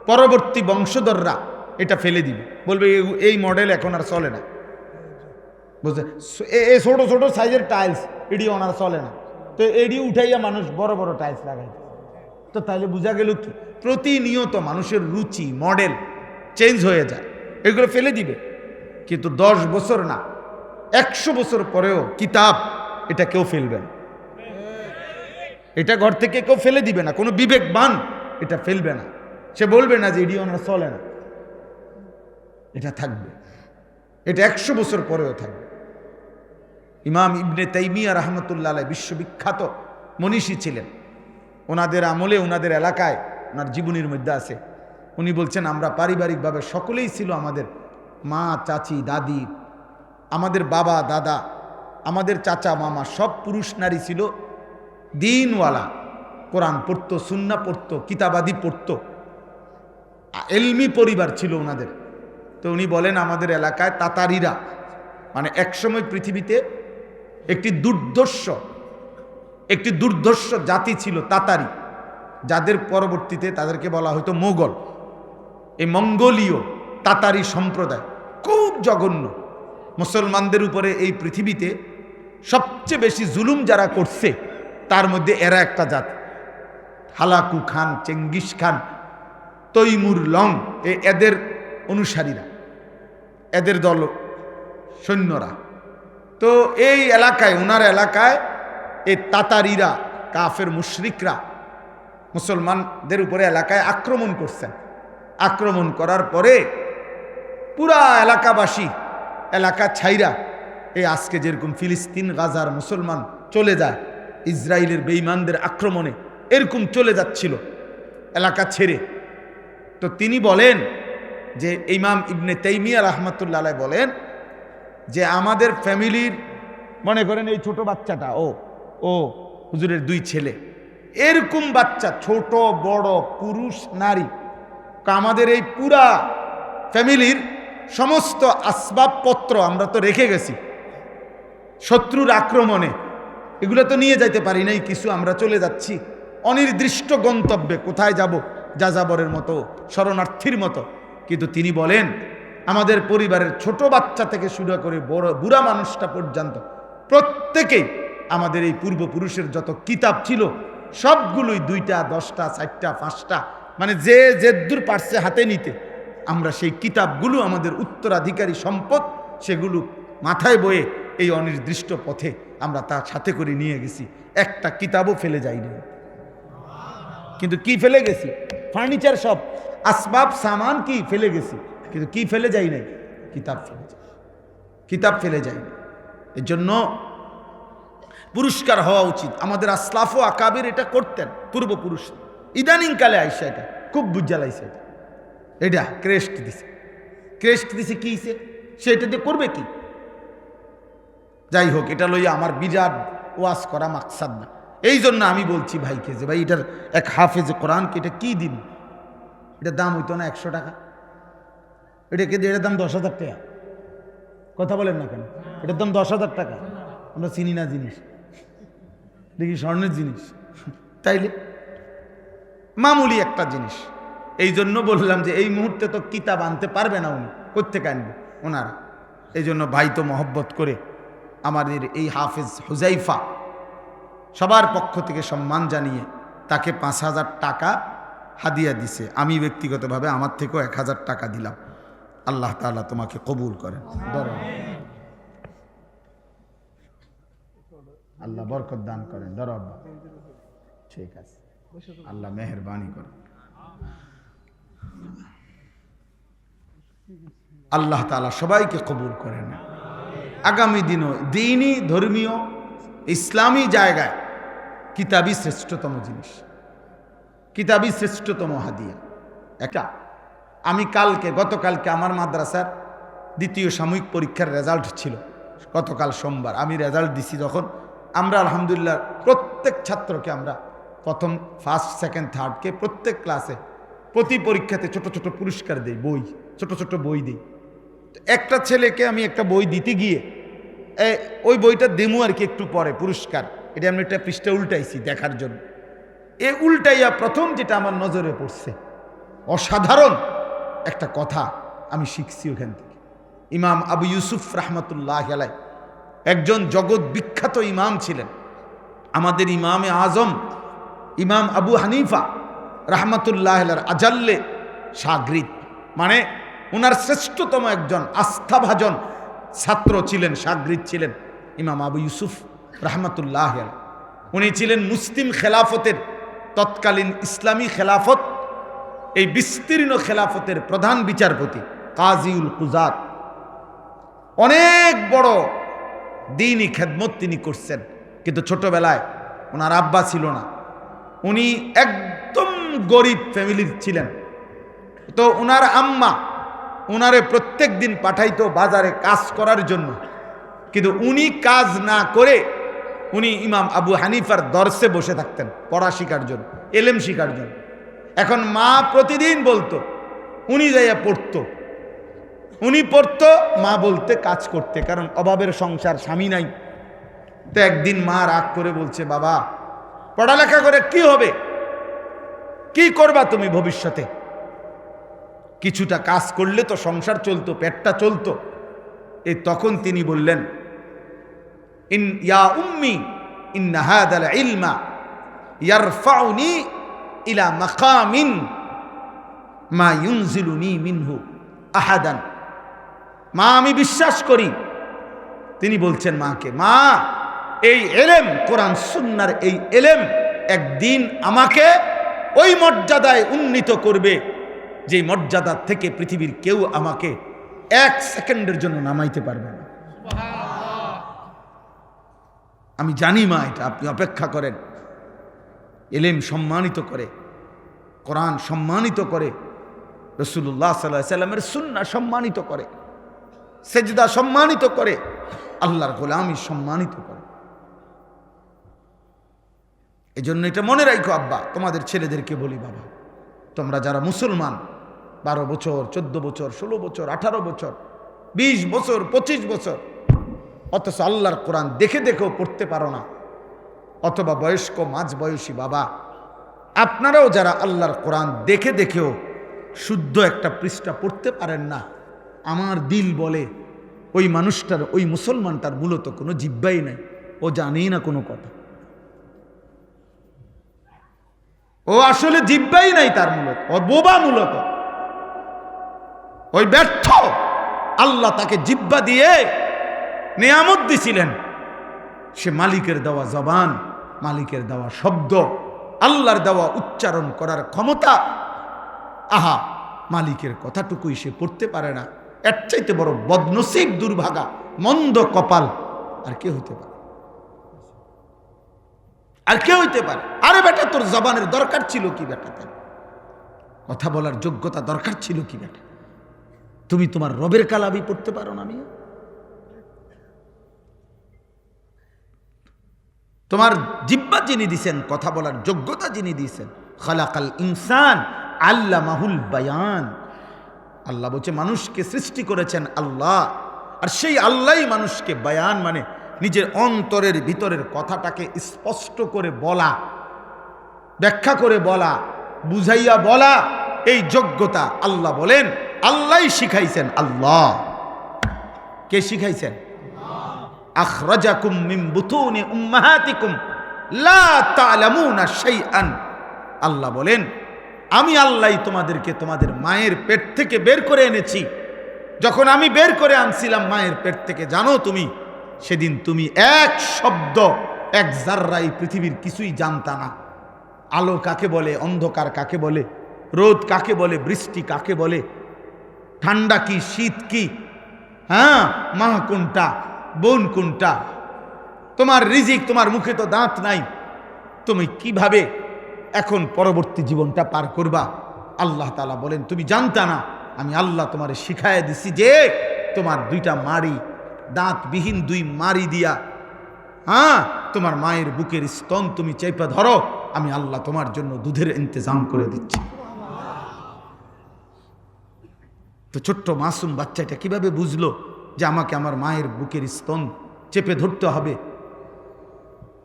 পরবর্তী বংশধররা এটা ফেলে দিবে, বলবে এই মডেল এখন আর চলে না। বুঝলে, এই ছোট ছোট সাইজের টাইলস এডি ওনার চলে না, তো এডি উঠাইয়া মানুষ বড় বড় টাইলস লাগাই। তো তাইলে বোঝা গেল কি, প্রতিনিয়ত মানুষের রুচি মডেল চেঞ্জ হয়ে যায়, এগুলো ফেলে দিবে। কিন্তু 10 বছর না, 100 বছর পরেও কিতাব এটা কেউ ফেলবে না, এটা ঘর থেকে কেউ ফেলে দিবে না। কোনো বিবেকবান এটা ফেলবে না, সে বলবে না যে এডি ওনার চলে না, এটা থাকবে, এটা 100 বছর পরেও থাকবে। ইমাম ইবনে তাইমিয়া রাহমাতুল্লাহ আলাইহি বিশ্ববিখ্যাত মনীষী ছিলেন। ওনাদের আমলে, ওনাদের এলাকায়, ওনার জীবনীর মধ্যে আছে, উনি বলছেন আমরা পারিবারিকভাবে সকলেই ছিল, আমাদের মা, চাচি, দাদি, আমাদের বাবা, দাদা, আমাদের চাচা, মামা, সব পুরুষ নারী ছিল দিনওয়ালা, কোরআন পড়তো, সুন্নাহ পড়তো, কিতাবাদি পড়তো, এলমি পরিবার ছিল ওনাদের। তো উনি বলেন আমাদের এলাকায় তাতারিরা, মানে একসময় পৃথিবীতে একটি দুর্ধর্ষ জাতি ছিল তাতারি, যাদের পরবর্তীতে তাদেরকে বলা হতো মোগল। এই মঙ্গোলীয় তাতারি সম্প্রদায় খুব জঘন্য, মুসলমানদের উপরে এই পৃথিবীতে সবচেয়ে বেশি জুলুম যারা করছে তার মধ্যে এরা একটা জাতি। Hulagu Khan, Genghis Khan, Timur Lang, এদের অনুসারীরা, এদের দল সৈন্যরা। তো এই এলাকায়, ওনার এলাকায় এই তাতারিরা, কাফের মুশরিকরা মুসলমানদের উপরে এলাকায় আক্রমণ করছেন। আক্রমণ করার পরে পুরা এলাকাবাসী, এলাকা ছাইরা, এই আজকে যেরকম ফিলিস্তিন, গাজার মুসলমান চলে যায় ইসরায়েলের বেঈমানদের আক্রমণে, এরকম চলে যাচ্ছিল এলাকা ছেড়ে। তো তিনি বলেন যে, ইমাম ইবনে তাইমিয়া রাহমাতুল্লাহ আলাইহি বলেন যে আমাদের ফ্যামিলির, মনে করেন এই ছোট বাচ্চাটা, ও হুজুরের 2 ছেলে, এরকম বাচ্চা, ছোট বড় পুরুষ নারী, আমাদের এই পুরা ফ্যামিলির সমস্ত আসবাবপত্র আমরা তো রেখে গেছি শত্রুর আক্রমণে, এগুলো তো নিয়ে যাইতে পারি নাই, কিছু আমরা চলে যাচ্ছি অনির্দিষ্ট গন্তব্যে, কোথায় যাব, যাযাবরের মতো, শরণার্থীর মতো। কিন্তু তিনি বলেন আমাদের পরিবারের ছোট বাচ্চা থেকে শুরু করে বড় বুড়া মানুষটা পর্যন্ত প্রত্যেকেই আমাদের এই পূর্বপুরুষের যত কিতাব ছিল সবগুলোই 2টা 10টা 4টা 5টা, মানে যে যেদূর পারছে হাতে নিতে, আমরা সেই কিতাবগুলো আমাদের উত্তরাধিকারী সম্পদ, সেগুলো মাথায় বয়ে এই অনির্দিষ্ট পথে আমরা তার সাথে করে নিয়ে গেছি, একটা কিতাবও ফেলে যাইনি। কিন্তু কি ফেলে গেছি? ফার্নিচার, সব আসবাব সামান কি ফেলে গেছি, কিন্তু কি ফেলে যাই নাই? কিতাব ফেলে যাই, কিতাব ফেলে যাই। এর জন্য পুরস্কার হওয়া উচিত। আমাদের আসলাফ ও আকাবির এটা করতেন, পূর্বপুরুষ। ইদানিং কালে আইসা এটা খুব বুঝালাইছে, এটা ক্রেস্ট দিছে, ক্রেস্ট দিছে কি হিসে, সে এটা দিয়ে করবে কি? যাই হোক, এটা লইয়া আমার বিরাট ওয়াজ করা মাকসাদ না। এই জন্য আমি বলছি ভাইকে যে ভাই এটার এক হাফেজ কোরআনকে এটা কি দিন, এটার দাম হইতো না 100 টাকা, এটাকে এটার দাম 10,000 টাকা। কথা বলেন না কেন? এটার দাম 10,000 টাকা। আমরা চিনি না জিনিস, দেখি স্বর্ণের জিনিস, তাইলে মামুলি একটা জিনিস। এই জন্য বললাম যে এই মুহূর্তে তো কিতাব আনতে পারবে না উনি, কোত্থেকে আনবে ওনারা। এই জন্য ভাই তো মহব্বত করে আমাদের এই হাফেজ হুজাইফা সবার পক্ষ থেকে সম্মান জানিয়ে তাকে 5,000 টাকা হাদিয়া দিছে। আমি ব্যক্তিগতভাবে আমার থেকেও 1,000 টাকা দিলাম। আল্লাহ তাআলা তোমাকে কবুল করেন, আল্লাহ বরকত দান করেন। ধরো, ঠিক আছে, আল্লাহ মেহেরবানি করেন। আল্লাহ তাআলা সবাইকে কবুল করেন। আগামী দিনও দ্বীনি, ধর্মীয়, ইসলামী জায়গায় কিতাবই শ্রেষ্ঠতম জিনিস, কিতাবই শ্রেষ্ঠতম হাদিয়া। একটা আমি গতকালকে আমার মাদ্রাসার 2য় সাময়িক পরীক্ষার রেজাল্ট ছিল, গতকাল সোমবার আমি রেজাল্ট দিছি। যখন আমরা আলহামদুলিল্লাহ প্রত্যেক ছাত্রকে আমরা প্রথম, ফার্স্ট, সেকেন্ড, থার্ডকে প্রত্যেক ক্লাসে প্রতি পরীক্ষাতে ছোট ছোট পুরস্কার দেই, বই, ছোট ছোট বই দিই। একটা ছেলেকে আমি একটা বই দিতে গিয়ে ওই বইটা দেমু আর কি একটু পরে পুরস্কার, এটা আমি একটা পৃষ্ঠা উল্টাইছি দেখার জন্য। এ উল্টাইয়া প্রথম যেটা আমার নজরে পড়ছে, অসাধারণ একটা কথা আমি শিখছি ওখান থেকে। ইমাম আবু ইউসুফ রাহমাতুল্লাহ আলাইহ একজন জগৎ বিখ্যাত ইমাম ছিলেন। আমাদের ইমামে আজম ইমাম আবু হানিফা রাহমাতুল্লাহ আলাইহির আজাল্লে শাগরিদ, মানে ওনার শ্রেষ্ঠতম একজন আস্থাভাজন ছাত্র ছিলেন, শাগরিদ ছিলেন ইমাম আবু ইউসুফ রাহমাতুল্লাহ আলাইহ। উনি ছিলেন মুসলিম খেলাফতের, তৎকালীন ইসলামী খেলাফত, এই বিস্তীর্ণ খেলাফতের প্রধান বিচারপতি, কাজীউল কুজাত। অনেক বড় দ্বীনি খেদমত তিনি করছেন, কিন্তু ছোটবেলায় ওনার আব্বা ছিল না, উনি একদম গরিব ফ্যামিলির ছিলেন। তো ওনার আম্মা ওনারে প্রত্যেক দিন পাঠাইতো বাজারে কাজ করার জন্য, কিন্তু উনি কাজ না করে উনি ইমাম আবু হানিফার দরসে বসে থাকতেন পড়া শিকার জন্য, এলেম শিকার জন্য। এখন মা প্রতিদিন বলতো, উনি যাইয়া পড়তো, উনি পড়তো, মা বলতে কাজ করতে, কারণ অভাবের সংসার, স্বামী নাই। তো একদিন মা রাগ করে বলছে, বাবা পড়ালেখা করে কি হবে, কি করবা তুমি ভবিষ্যতে, কিছুটা কাজ করলে তো সংসার চলতো, পেটটা চলতো। এই তখন তিনি বললেন, ইয়া উম্মি ইন্না হাদাল ইলমা ইয়ারফাউনি ইলা মাকামিন মা ইউনজিলুনি মিনহু আহাদান। মা আমি বিশ্বাস করি, তিনি বলছেন মাকে, মা এই এলেম, কোরআন সুন্নাহর এই এলেম একদিন আমাকে ওই মর্যাদায় উন্নীত করবে যে মর্যাদা থেকে পৃথিবীর কেউ আমাকে 1 সেকেন্ডের জন্য নামাইতে পারবে না। আমি জানি মা, এটা আপনি অপেক্ষা করেন। এলেম সম্মানিত করে, কোরআন সম্মানিত করে, রাসূলুল্লাহ সাল্লাল্লাহু আলাইহি সাল্লামের সুন্নাহ সম্মানিত করে, সেজদা সম্মানিত করে, আল্লাহর গোলামি সম্মানিত করে। এই জন্য এটা মনে রাখো আব্বা, তোমাদের ছেলেদেরকে বলি, বাবা তোমরা যারা মুসলমান, 12 বছর, 14 বছর, 16 বছর, 18 বছর, 20 বছর, 25 বছর, অথচ আল্লাহর কোরআন দেখে দেখেও পড়তে পারো না। অথবা বয়স্ক মাঝবয়সী বাবা, আপনারাও যারা আল্লাহর কোরআন দেখে দেখেও শুদ্ধ একটা পৃষ্ঠা পড়তে পারেন না, আমার দিল বলে ওই মানুষটার, ওই মুসলমানটার মূলত কোনো জিব্বাই নাই, ও জানেই না কোনো কথা, ও আসলে জিব্বাই নাই তার, মূলত ও বোবা, মূলত ওই ব্যর্থ। আল্লাহ তাকে জিব্বা দিয়ে নিয়ামত দিছিলেন, সে মালিকের দেওয়া জবান, মালিকের দেওয়া শব্দ, আল্লাহর দেওয়া উচ্চারণ করার ক্ষমতা, আহা, মালিকের কথাটুকুই সে পড়তে পারে না। এর চাইতে বড় বদনসিব, দুর্ভাগা, মন্দ কপাল আর কে হইতে পারে? আর কে হইতে পারে? আরে বেটা, তোর জবানের দরকার ছিল কি বেটা? তার কথা বলার যোগ্যতা দরকার ছিল কি বেটা? তুমি তোমার রবের কালামই পড়তে পারো না? আমি তোমার জিব্বা যিনি দিছেন, কথা বলার যোগ্যতা যিনি দিয়েছেন, খালাকাল ইনসান আল্লামাহুল বায়ান। আল্লাহ বলছে মানুষকে সৃষ্টি করেছেন আল্লাহ, আর সেই আল্লাহই মানুষকে বায়ান মানে নিজের অন্তরের ভিতরের কথাটাকে স্পষ্ট করে বলা, ব্যাখ্যা করে বলা, বুঝাইয়া বলা, এই যোগ্যতা আল্লাহ বলেন আল্লাহই শিখাইছেন। আল্লাহ কে শিখাইছেন? আখরাজাকুম মিন বুতুনি উম্মাহাতিকুম লা তা'লামুনা শাইআন। আল্লাহ বলেন আমি আল্লাহই তোমাদেরকে তোমাদের মায়ের পেট থেকে বের করে এনেছি। যখন আমি বের করে আনছিলাম মায়ের পেট থেকে, জানো তুমি, সেদিন তুমি এক শব্দ, এক জাররা এই পৃথিবীর কিছুই জানতা না। আলো কাকে বলে, অন্ধকার কাকে বলে, রোদ কাকে বলে, বৃষ্টি কাকে বলে, ঠান্ডা কি, শীত কি, হ্যাঁ, মা কোনটা, বোন কোনটা, তোমার রিজিক, তোমার মুখে তো দাঁত নাই, তুমি কিভাবে এখন পরবর্তী জীবনটা পার করবা? আল্লাহ তাআলা বলেন তুমি জানতা না, আমি আল্লাহ তোমারে শিখায় দিছি যে তোমার দুইটা মারি, দাঁতবিহীন দুই মারি দিয়া, হ্যাঁ, তোমার মায়ের বুকের স্তন তুমি চেপে ধরো, আমি আল্লাহ তোমার জন্য দুধের ইন্তজাম করে দিচ্ছি। তো ছোট্ট মাসুম বাচ্চাটা কিভাবে বুঝলো যে আমাকে আমার মায়ের বুকের স্তন চেপে ধরতে হবে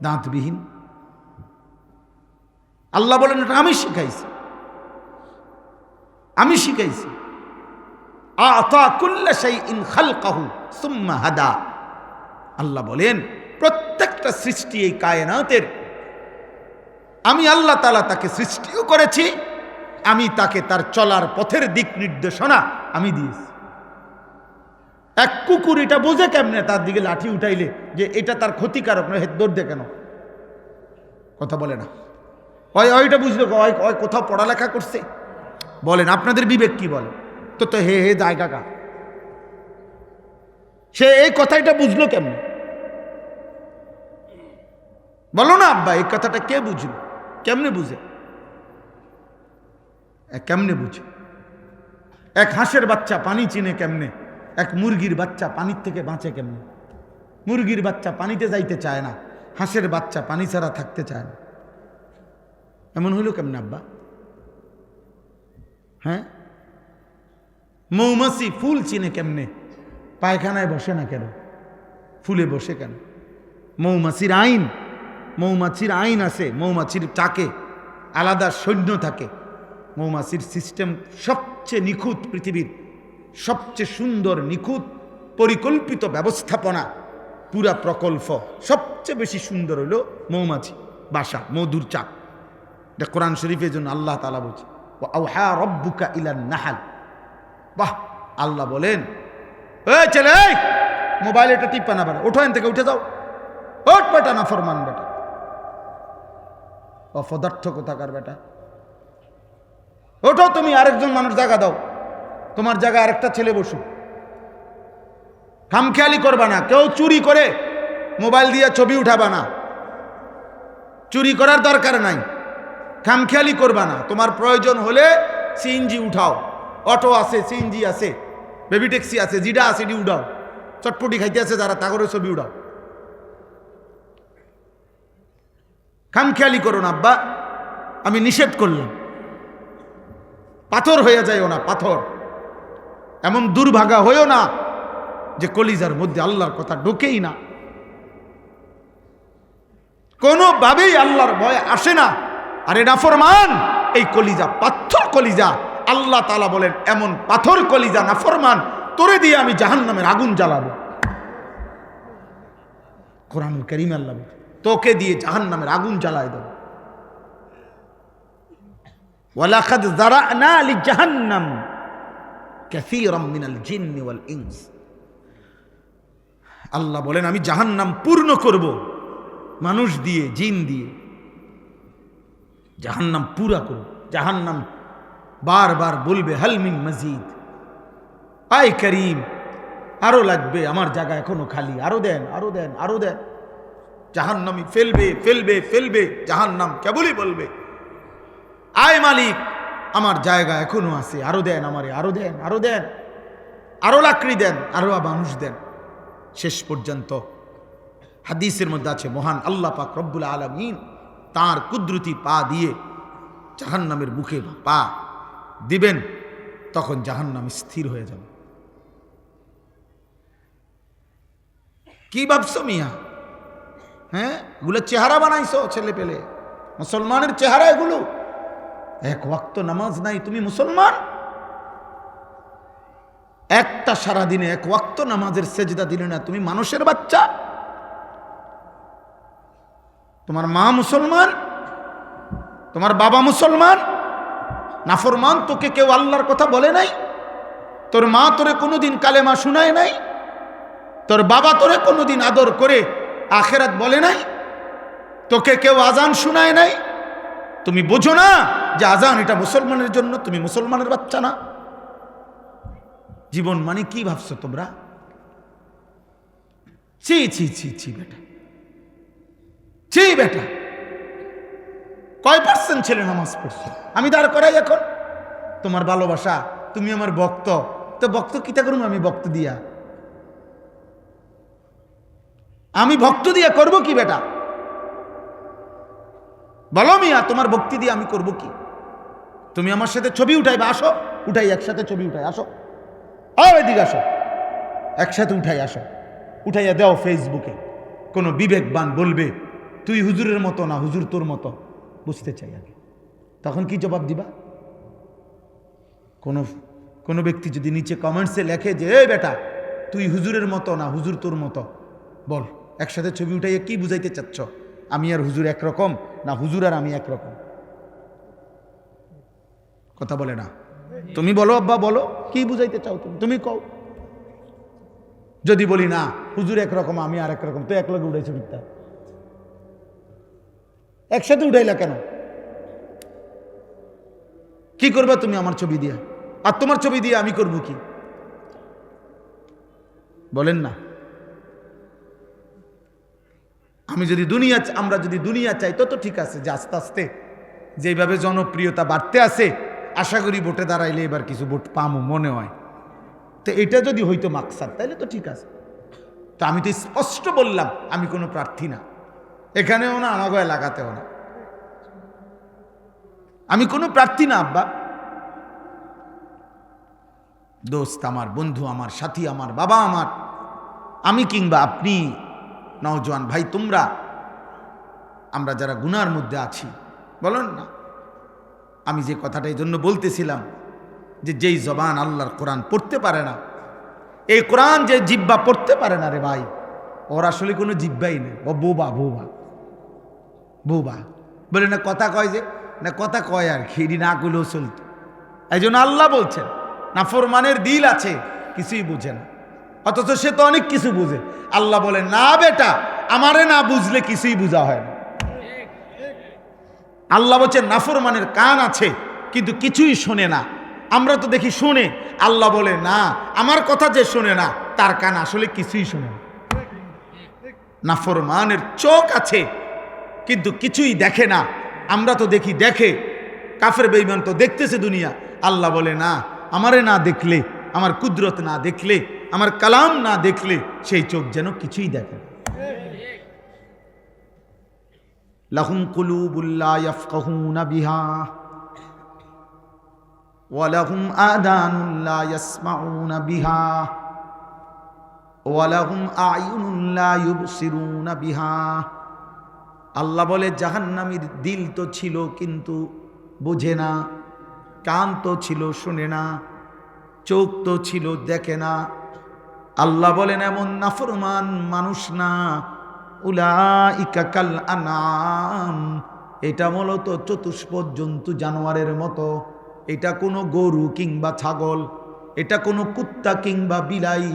দাঁতবিহীন? আল্লাহ বলেন এটা আমি শিখাইছি, আমি শিখাইছি। আতা কুল্লা শাইইন খালকাহু সুম্মা হাদা। আল্লাহ বলেন প্রত্যেকটা সৃষ্টি এই কায়নাতের আমি আল্লাহ তাআলা তাকে সৃষ্টিও করেছি, আমি তাকে তার চলার পথের দিক নির্দেশনা আমি দিয়েছি। এক কুকুর এটা বোঝে কেমনে তার দিকে লাঠি উঠাইলে যে এটা তার ক্ষতিকারক নয়, হেদ দৌড় দে কেন? কথা বলে না। ওইটা বুঝলো, ওই কোথাও পড়ালেখা করছে? বলেন আপনাদের বিবেক কি বলে? তো হে হে জায়গা কা, সে এই কথাটা বুঝলো কেমনে? বলো না আব্বা, এই কথাটা কে বুঝলো? কেমনে বুঝে? কেমনে বুঝে? এক হাঁসের বাচ্চা পানি চিনে কেমনে? এক মুরগির বাচ্চা পানির থেকে বাঁচে কেমনে? মুরগির বাচ্চা পানিতে যাইতে চায় না, হাঁসের বাচ্চা পানি ছাড়া থাকতে চায় না। এমন হইল কেমনে আব্বা? হ্যাঁ, মৌমাছি ফুল চিনে কেমনে? পায়খানায় বসে না কেন? ফুলে বসে কেন? মৌমাছির আইন, মৌমাছির আইন আছে, মৌমাছির চাকে আলাদা সৈন্য থাকে। মৌমাছির সিস্টেম সবচেয়ে নিখুঁত, পৃথিবীর সবচেয়ে সুন্দর নিখুঁত পরিকল্পিত ব্যবস্থাপনা, পুরা প্রকল্প সবচেয়ে বেশি সুন্দর হইল মৌমাছি বাসা, মধুর চাক। এটা কোরআন শরীফের জন্য আল্লাহ তাআলা বলছে ওয়া রাব্বুকা ইলান নাহাল। বাহ, আল্লাহ বলেন এই ছেলে, এই মোবাইল এটা টিপা না, ওঠো এখান থেকে, উঠে যাও, ওঠ বেটা, না ফরমান বেটা, অপদার্থ কোথাকার বেটা, ওঠো, তুমি আরেকজন মানুষ জায়গা দাও, তোমার জায়গায় আরেকটা ছেলে বসু। খামখেয়ালি করবা না, কেউ চুরি করে মোবাইল দিয়ে ছবি উঠাবা না, চুরি করার দরকার নাই। খামখেয়ালি করবা না, তোমার প্রয়োজন হলে সিএনজি উঠাও, অটো আছে, সিএনজি আছে, বেবি ট্যাক্সি আছে, জিডা আছে, ডি উঠাও, চটপটি খাইতে আছে যারা, তাগরে ছবি উঠাও। খামখেয়ালি করো না আব্বা, আমি নিষেধ করলাম। পাথর হয়ে যায়ও না, পাথর এমন দুর্ভাগা হয়েও না যে কলিজার মধ্যে আল্লাহর কথা ঢোকেই না, কোনোভাবেই আল্লাহর ভয় আসে না। আরে নাফরমান, এই কলিজা পাথর কলিজা। আল্লাহ তাআলা বলেন এমন পাথর কলিজা নাফরমান, তোরে দিয়ে আমি জাহান্নামের আগুন জ্বালাবো। কোরআনুল কারীম আল্লাহ বলে তোকে দিয়ে জাহান্নামের আগুন জ্বালায় দেব। ওয়ালাকাদ যারানা লিজাহান্নাম কাসীরাম মিনাল জিন্নি ওয়াল ইনস। আল্লাহ বলেন আমি জাহান্নাম পূর্ণ করব মানুষ দিয়ে, জিন দিয়ে। জাহান্নাম পুরা করব। জাহান্নাম বারবার বলবে হাল মিন মজিদ, আয় করিম আরো লাগবে, আমার জায়গা এখনো খালি, আরো দেন, আরো দেন, আরো দেন। জাহান্নামী ফেলবে ফেলবে ফেলবে, জাহান্নাম কেবলই বলবে আয় মালিক আমার জায়গা এখনো আছে, আরো দেন আমারে, আরো দেন, আরো দেন, আরো লাকড়ি দেন, আরো মানুষ দেন। শেষ পর্যন্ত হাদিসের মধ্যে আছে মহান আল্লাহ পাক রব্বুল আলামিন তার কুদরতি পা দিয়ে জাহান্নামের মুখে পা দিবেন, তখন জাহান্নাম স্থির হয়ে যাবে। কি ভাবছো মিয়া? হ্যাঁ, এগুলো চেহারা বানাইছো ছেলে পেলে, মুসলমানের চেহারা এগুলো। এক ওয়াক্ত নামাজ নাই, তুমি মুসলমান? একটা সারাদিনে এক ওয়াক্ত নামাজের সেজদা দিলে না, তুমি মানুষের বাচ্চা? তোমার মা মুসলমান, তোমার বাবা মুসলমান, নাফরমান তোকে কেউ আল্লাহর কথা বলে নাই? তোর মা তোরে কোনোদিন কালেমা শুনায় নাই? তোর বাবা তোরে কোনোদিন আদর করে আখেরাত বলে নাই? তোকে কেউ আজান শুনায় নাই? তুমি বোঝো না যে আজান এটা মুসলমানের জন্য? তুমি মুসলমানের বাচ্চা না? জীবন মানে কি ভাবছো তোমরা? ছি ছি ছি ছি বেটা, ছি বেটা। কয় পার্সেন্ট ছেলে নামাজ পড়ছো? আমি দাঁড় করাই এখন। তোমার ভালোবাসা, তুমি আমার ভক্ত, তো ভক্ত কিতা করুন? আমি ভক্ত দিয়া, আমি ভক্ত দিয়া করব কি বেটা? বলো মিয়া, তোমার ভক্তি দিয়ে আমি করব কি? তুমি আমার সাথে ছবি উঠাইবা, আসো, উঠাই একসাথে ছবি উঠাই, আসো, এদিকে আসো, একসাথে উঠাই, আসো, উঠাইয়া দাও ফেসবুকে। কোনো বিবেকবান বলবে তুই হুজুরের মতো না, হুজুর তোর মতো। বুঝতে চাই আগে, তখন কি জবাব দিবা? কোনো ব্যক্তি যদি নিচে কমেন্টসে লেখে যে এই বেটা তুই হুজুরের মতো না, হুজুর তোর মতো, বল একসাথে ছবি উঠাইয়া কি বুঝাইতে চাচ্ছ? আমি আর হুজুর একরকম না, হুজুর আর আমি একরকম? কথা বলে না। তুমি বলো আব্বা, বলো কি বুঝাইতে চাও তুমি? তুমি কও। যদি বলি না হুজুর একরকম আমি আর একরকম, তো একলগে উঠাইছো মিথ্যা। একসাথে উঠাইলা কেন? কি করবা তুমি আমার ছবি দিয়া? আর তোমার ছবি দিয়ে আমি করব কি? বলেন না। আমরা যদি দুনিয়া চাই তো ঠিক আছে, যে আস্তে আস্তে যেভাবে জনপ্রিয়তা বাড়তে আছে, আশা করি ভোটে দাঁড়াইলে এবার কিছু ভোট পামো মনে হয়। তো এটা যদি হইতো মাকসাদ, তাইলে তো ঠিক আছে। তো আমি তো স্পষ্ট বললাম আমি কোনো প্রার্থী না, এখানেও না, আমাকে এলাকাতেও না, আমি কোনো প্রার্থী না আব্বা। দোস্ত আমার, বন্ধু আমার, সাথী আমার, বাবা আমার, আমি কিংবা আপনি, নওজোয়ান ভাই তোমরা, আমরা যারা গুনার মধ্যে আছি, বলেন না। আমি যে কথাটা এই জন্য বলতেছিলাম যে যেই জবান আল্লাহর কোরআন পড়তে পারে না, এই কোরআন যে জিব্বা পড়তে পারে না রে ভাই, ওর আসলে কোনো জিব্বাই নেই, ও বোবা বোবা বোবা। বলে না কথা কয়, যে না কথা কয় আর খিরি না করলেও চলতো। এই জন্য আল্লাহ বলছেন নাফরমানের দিল আছে, কিছুই বুঝে না, অথচ সে তো অনেক কিছু বুঝে। আল্লাহ বলে না বেটা, আমারে না বুঝলে কিছুই বোঝা হয় না। আল্লাহ বলছেন নাফরমানের কান আছে কিন্তু কিছুই শোনে না। আমরা তো দেখি শোনে, আল্লাহ বলে না, আমার কথা যে শোনে না তার কান আসলে কিছুই শোনে না। নাফরমানের চোখ আছে কিন্তু কিছুই দেখে না, আমরা তো দেখি দেখে। কাফের বেঈমান তো দেখতেছে দুনিয়া। আল্লাহ বলে না, আমারে না দেখলে, আমার কুদরত না দেখলে, আমার কালাম না দেখলে সেই চোখ যেন কিছুই দেখে না। লাহুম কুলুবুল লা ইয়াফকাহুনা বিহা ওয়ালাহুম আযানুন লা ইয়াসমাউনা বিহা ওয়ালাহুম আয়ুনুন লা ইউবসিরুনা বিহা। আল্লাহ বলে জাহান্নামীর দিল তো ছিল কিন্তু বোঝে না, কান তো ছিল শোনে না, চোখ তো ছিল দেখে না। আল্লাহ বলেন এমন নাফরমান মানুষ না, উলাইকা কাল আনাম, এটা মূলত চতুষ্পদ জন্তু জানোয়ারের মতো। এটা কোনো গরু কিংবা ছাগল, এটা কোনো কুত্তা কিংবা বিলাই,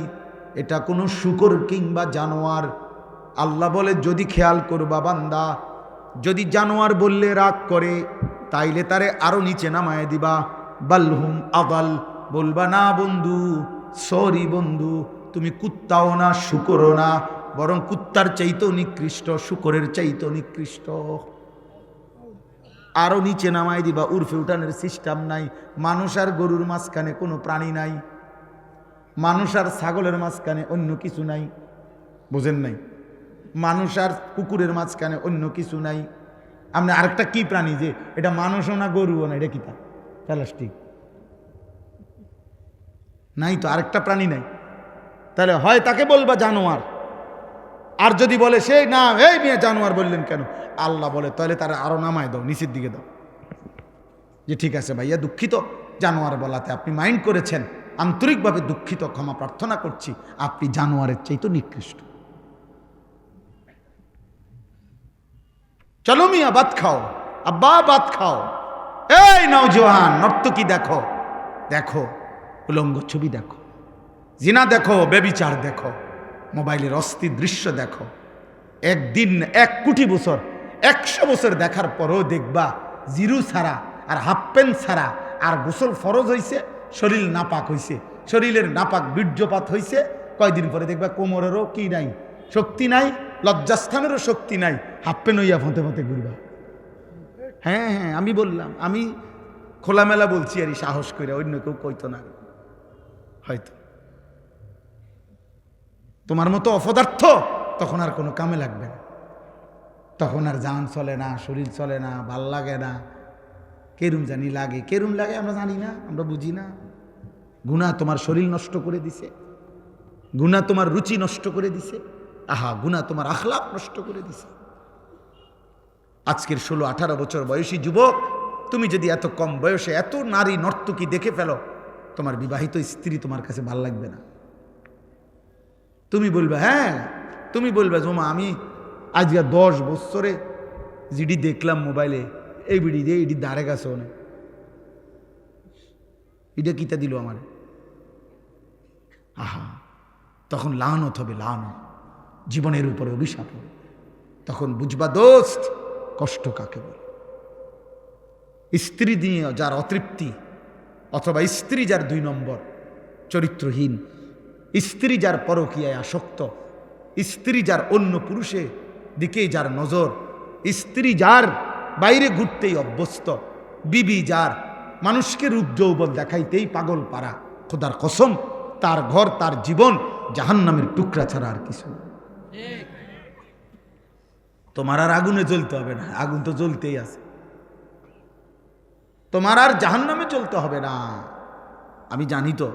এটা কোনো শূকর কিংবা জানোয়ার। আল্লাহ বলে যদি খেয়াল করবা বান্দা, যদি জানোয়ার বললে রাগ করে তাইলে তারে আরো নিচে নামায় দিবা। বালহুম আদাল, বলবা না বন্ধু, সরি বন্ধু, তুমি কুত্তাও না শূকরও না, বরং কুত্তার চাইতেও নিকৃষ্ট, শূকরের চাইতেও নিকৃষ্ট। আরো নিচে নামাই দিবা। উর্ফে উঠানের সিস্টেম নাই। মানুষ আর গরুর মাঝখানে কোনো প্রাণী নাই, মানুষ আর ছাগলের মাঝখানে অন্য কিছু নাই, বোঝেন নাই? মানুষ আর কুকুরের মাঝখানে অন্য কিছু নাই। আপনি আরেকটা কি প্রাণী যে এটা মানুষও না গরুও না, এটা কি তা? প্লাস্টিক নাই তো, আরেকটা প্রাণী নাই। তাহলে হয় তাকে বলবা জানোয়ার, আর যদি বলে সে না এই মেয়ে জানোয়ার বললেন কেন, আল্লাহ বলে তাহলে তারা আরো নামায় দাও, নিচের দিকে দাও, যে ঠিক আছে ভাইয়া দুঃখিত, জানোয়ার বলাতে আপনি মাইন্ড করেছেন, আন্তরিকভাবে দুঃখিত, ক্ষমা প্রার্থনা করছি, আপনি জানোয়ারের চাইতে নিকৃষ্ট। চলো মিয়া ভাত খাও, আব্বা ভাত খাও। এই নওজোয়ান নর্তকী দেখো, দেখো উলঙ্গ ছবি দেখো, জিনা দেখো, বেবিচার দেখো, মোবাইলের অস্থির দৃশ্য দেখো। একদিন 1 কোটি বছর 100 বছর দেখার পরও দেখবা জিরু ছাড়া আর হাফ প্যান্ট ছাড়া আর গোসল ফরজ হইছে, শরীর নাপাক হইছে, শরীরের নাপাক বীর্যপাত হইছে, কয়দিন পরে দেখবা কোমরেরও কি নাই, শক্তি নাই, লজ্জাস্থানেরও শক্তি নাই, হাফ প্যান্ট হইয়া ফোঁতে ফোঁতে ঘুরবা। হ্যাঁ হ্যাঁ আমি বললাম, আমি খোলামেলা বলছি আর সাহস করে, অন্য কেউ কইতো না হয়তো। তোমার মতো অপদার্থ তখন আর কোনো কামে লাগবে না, তখন আর জান চলে না, শরীর চলে না, ভাল লাগে না, কেরুম জানি লাগে, কেরুম লাগে আমরা জানি না, আমরা বুঝি না। গুনাহ তোমার শরীর নষ্ট করে দিছে, গুনাহ তোমার রুচি নষ্ট করে দিছে, আহা গুনাহ তোমার আখলাক নষ্ট করে দিছে। আজকের 16-18 বছর বয়সী যুবক, তুমি যদি এত কম বয়সে এত নারী নর্তকী দেখে ফেলো, তোমার বিবাহিত স্ত্রী তোমার কাছে ভাল লাগবে না। তুমি বলবে, হ্যাঁ তুমি বলবে জমা আমি আজকে 10 বছরে যেটি দেখলাম মোবাইলে, এই বিড়ি দিয়ে এটি দাঁড়ে গেছে অনেক, এটা কিতা দিল আমার, আহা তখন লানত হবে, লানত জীবনের উপরে অভিশাপ হবে। তখন বুঝবা দোস্ত কষ্ট কাকে বলে। স্ত্রী দিয়ে যার অতৃপ্তি, অথবা স্ত্রী যার 2 নম্বর চরিত্রহীন, স্ত্রী যার পরকীয়ায় আসক্ত, স্ত্রী যার অন্য পুরুষের দিকে যার নজর, স্ত্রী যার বাইরে ঘুরতেই অভ্যস্ত, বিবি যার মানুষকে রূপ যৌবন দেখাইতেই পাগল পারা, খোদার কসম তার ঘর তার জীবন জাহান্নামের টুকরা ছাড়া আর কিছু। তোমার আর আগুনে জ্বলতে হবে না, আগুন তো জ্বলতেই আছে, তোমার আর জাহান্নামে জ্বলতে হবে না। আমি জানি তো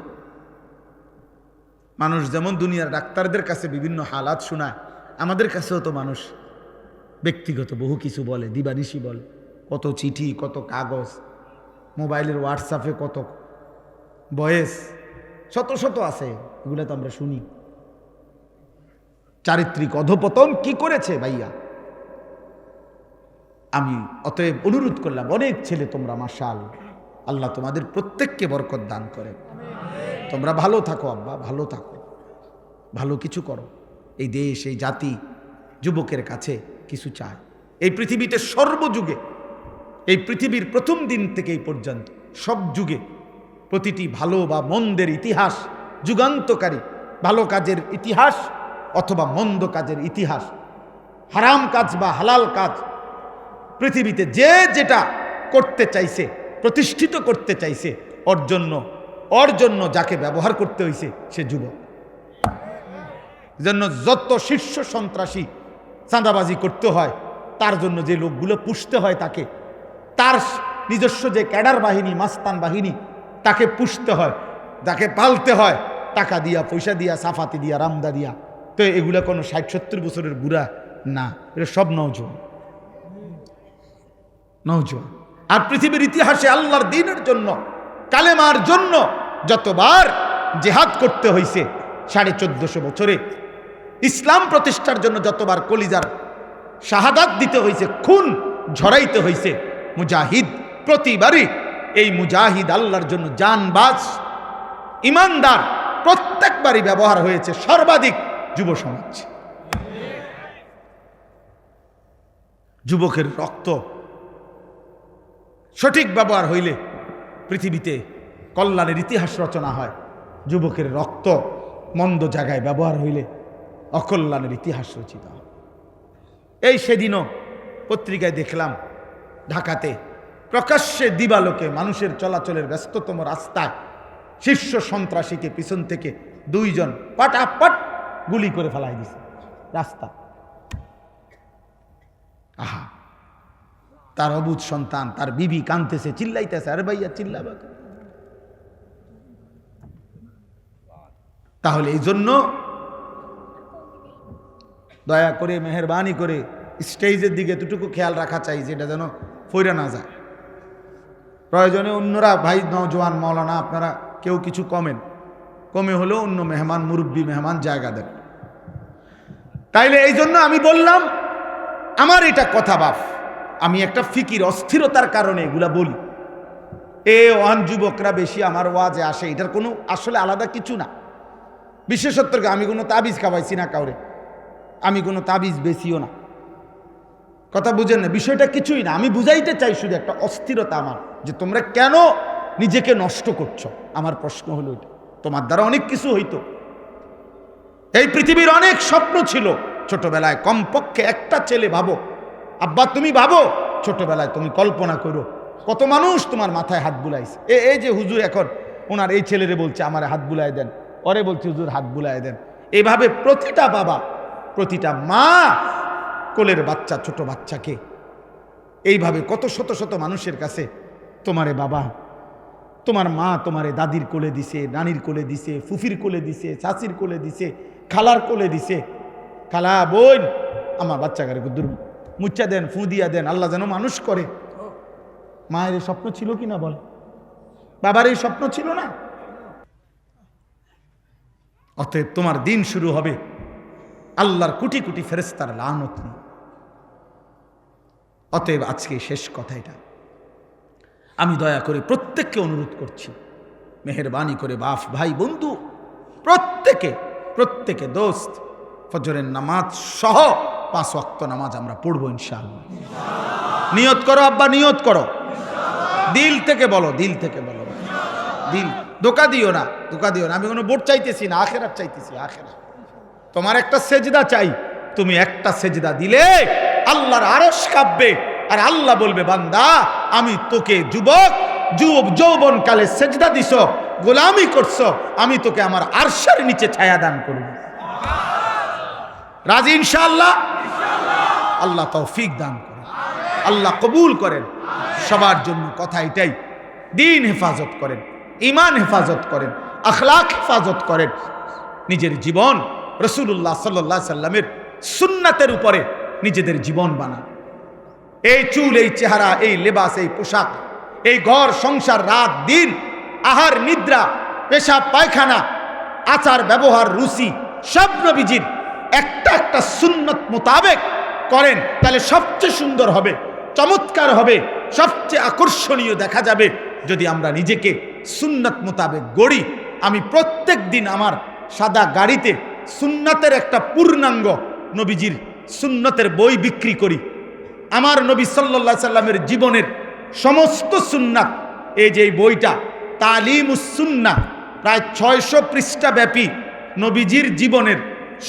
মানুষ যেমন দুনিয়ার ডাক্তারদের কাছে বিভিন্ন হালাত শোনায়, আমাদের কাছেও তো মানুষ ব্যক্তিগত বহু কিছু বলে, দিবানিশি বলে, কত চিঠি, কত কাগজ, মোবাইলের হোয়াটসঅ্যাপে কত ভয়েস, শত শত আছে, এগুলো তো আমরা শুনি। চারিত্রিক অধপতন কি করেছে ভাইয়া। আমি অতএব অনুরোধ করলাম, অনেক ছেলে তোমরা মাশাআল্লাহ, আল্লাহ তোমাদের প্রত্যেককে বরকত দান করে, তোমরা ভালো থাকো আব্বা, ভালো থাকো, ভালো কিছু করো। এই দেশ এই জাতি যুবকের কাছে কিছু চায়। এই পৃথিবীতে সর্বযুগে, এই পৃথিবীর প্রথম দিন থেকে এই পর্যন্ত সব যুগে প্রতিটি ভালো বা মন্দের ইতিহাস, যুগান্তকারী ভালো কাজের ইতিহাস অথবা মন্দ কাজের ইতিহাস, হারাম কাজ বা হালাল কাজ, পৃথিবীতে যে যেটা করতে চাইছে, প্রতিষ্ঠিত করতে চাইছে, ওর জন্য যাকে ব্যবহার করতে হয়েছে সে যুবক। জন্য যত শীর্ষ সন্ত্রাসী চাঁদাবাজি করতে হয়, তার জন্য যে লোকগুলো পুষতে হয় তাকে, তার নিজস্ব যে ক্যাডার বাহিনী, মাস্তান বাহিনী, তাকে পুষতে হয়, তাকে পালতে হয় টাকা দিয়া, পয়সা দিয়া, সাফাতি দিয়া, রামদা দিয়া। তো এগুলা কোনো 60-70 বছরের বুড়া না, এটা সব নওজোয়ান। আর পৃথিবীর ইতিহাসে আল্লাহর দ্বীনের জন্য, কালেমার জন্য যতবার জিহাদ করতে হয়েছে 1450 বছরে, ইসলাম প্রতিষ্ঠার জন্য যতবার কলিজার শাহাদাত দিতে হয়েছে, খুন ঝরাইতে হয়েছে, মুজাহিদ প্রতিবারই এই মুজাহিদ আল্লাহর জন্য জানবাজ ইমানদার প্রত্যেকবারই ব্যবহার হয়েছে সর্বাধিক যুব সমাজ। যুবকের রক্ত সঠিক ব্যবহার হইলে পৃথিবীতে কল্যাণের ইতিহাস রচনা হয়। যুবকের রক্ত মন্দ জায়গায় ব্যবহার হইলে অকল্যাণের ইতিহাস রচিত হয়। এই সেদিনও পত্রিকায় দেখলাম, ঢাকাতে প্রকাশ্যে দিবালোকে মানুষের চলাচলের ব্যস্ততম রাস্তায় শীর্ষ সন্ত্রাসীকে পিছন থেকে 2 জন পাটাপাট গুলি করে ফেলাই দিছে রাস্তা। আহা, তার অবুধ সন্তান, তার বিবি কাঁদতেছে, চিল্লাইতেছে, আরে ভাইয়া চিল্লাবা। তাহলে এই জন্য দয়া করে, মেহেরবানি করে স্টেজের দিকে এতটুকু খেয়াল রাখা চাই যেটা যেন ফইরা না যায়। প্রয়োজনে অন্যরা, ভাই নওজোয়ান মৌলানা, আপনারা কেউ কিছু কমে হলেও অন্য মেহমান, মুরব্বী মেহমান জায়গা দেন। তাইলে এই জন্য আমি বললাম, আমার এটা কথা বাপ, আমি একটা ফিকির অস্থিরতার কারণে এগুলা বলি। ওয়ান যুবকরা বেশি আমার ওয়াজে আসে, এটার কোনো আসলে আলাদা কিছু না। বিশেষত্ব আমি কোনো তাবিজ খাওয়াইছি না কাউরে, আমি কোনো তাবিজ বেশিও না, কথা বুঝেন না, বিষয়টা কিছুই না। আমি বুঝাইতে চাই শুধু একটা অস্থিরতা আমার, যে তোমরা কেন নিজেকে নষ্ট করছো। আমার প্রশ্ন হলো এটা, তোমার দ্বারা অনেক কিছু হইতো, এই পৃথিবীর অনেক স্বপ্ন ছিল ছোটবেলায়। কমপক্ষে একটা ছেলে ভাবো, আব্বা তুমি ভাবো, ছোটবেলায় তুমি কল্পনা করো কত মানুষ তোমার মাথায় হাত বুলাইছে। এই যে হুজুর এখন ওনার এই ছেলেরে বলছে আমার হাত বুলাই দেন, ওরে বলছে হুজুর হাত বুলাই দেন। এইভাবে প্রতিটা বাবা, প্রতিটা মা কোলের বাচ্চা, ছোট বাচ্চাকে এইভাবে কত শত শত মানুষের কাছে তোমারে বাবা, তোমার মা তোমারে দাদির কোলে দিছে, নানির কোলে দিছে, ফুফির কোলে দিছে, চাচির কোলে দিছে, খালার কোলে দিছে। খালা বোন আমার বাচ্চাকে দূর মুচ্চা দেন, ফু দিয়া দেন, আল্লাহ যেন মানুষ করে। মায়ের এই স্বপ্ন ছিল কি না বল? বাবার এই স্বপ্ন ছিল না? অতএব তোমার দিন শুরু হবে আল্লাহর কোটি কোটি ফেরেশতার লানত নিয়ে। অতএব আজকে শেষ কথা এটা, আমি দয়া করে প্রত্যেককে অনুরোধ করছি, মেহেরবানি করে বাপ, ভাই, বন্ধু, প্রত্যেকে দোস্ত, ফজরের নামাজ সহ 5 ওয়াক্ত নামাজ আমরা পড়বো ইনশাআল্লাহ। নিয়ত করো আব্বা, নিয়ত করো, দিল থেকে বলো, দিল থেকে বলো, দিল, ধোকা দিও না। আমি কোনো ভোট চাইতেছি না, আখেরাত চাইতেছি, আখেরাত। তোমার একটা সেজদা চাই, তুমি একটা সেজদা দিলে আল্লাহর আরশ কাঁপবে, আর আল্লাহ বলবে বান্দা আমি তোকে যৌবন কালে সেজদা দিছ, গোলামি করছো, আমি তোকে আমার আরশের নিচে ছায়া দান করব। রাজি ইনশাআল্লাহ? আল্লাহ তৌফিক দান করেন, আল্লাহ কবুল করেন। সবার জন্য কথা এটাই, দিন হেফাজত করেন, ঈমান হেফাজত করেন, আখলাক হেফাজত করেন, নিজের জীবন রাসূলুল্লাহ সাল্লাল্লাহু আলাইহি সাল্লামের সুন্নাতের উপরে নিজেদের জীবন বানান। এই চুল, এই চেহারা, এই লেবাস, এই পোশাক, এই ঘর সংসার, রাত দিন, আহার নিদ্রা, পেশাব পায়খানা, আচার ব্যবহার, রুচি, সব নবীজির একটা সুন্নত মোতাবেক করেন, তাহলে সবচেয়ে সুন্দর হবে, চমৎকার হবে, সবচেয়ে আকর্ষণীয় দেখা যাবে যদি আমরা নিজেকে সুন্নত মোতাবেক গড়ি। আমি প্রত্যেক দিন আমার সাদা গাড়িতে সুন্নাতের একটা পূর্ণাঙ্গ নবীজির সুন্নতের বই বিক্রি করি। আমার নবী সাল্লাল্লাহু আলাইহি সাল্লামের জীবনের সমস্ত সুন্নাত, এই যে বইটা তালিমুস সুন্নাহ, প্রায় 600 পৃষ্ঠা ব্যাপী নবীজির জীবনের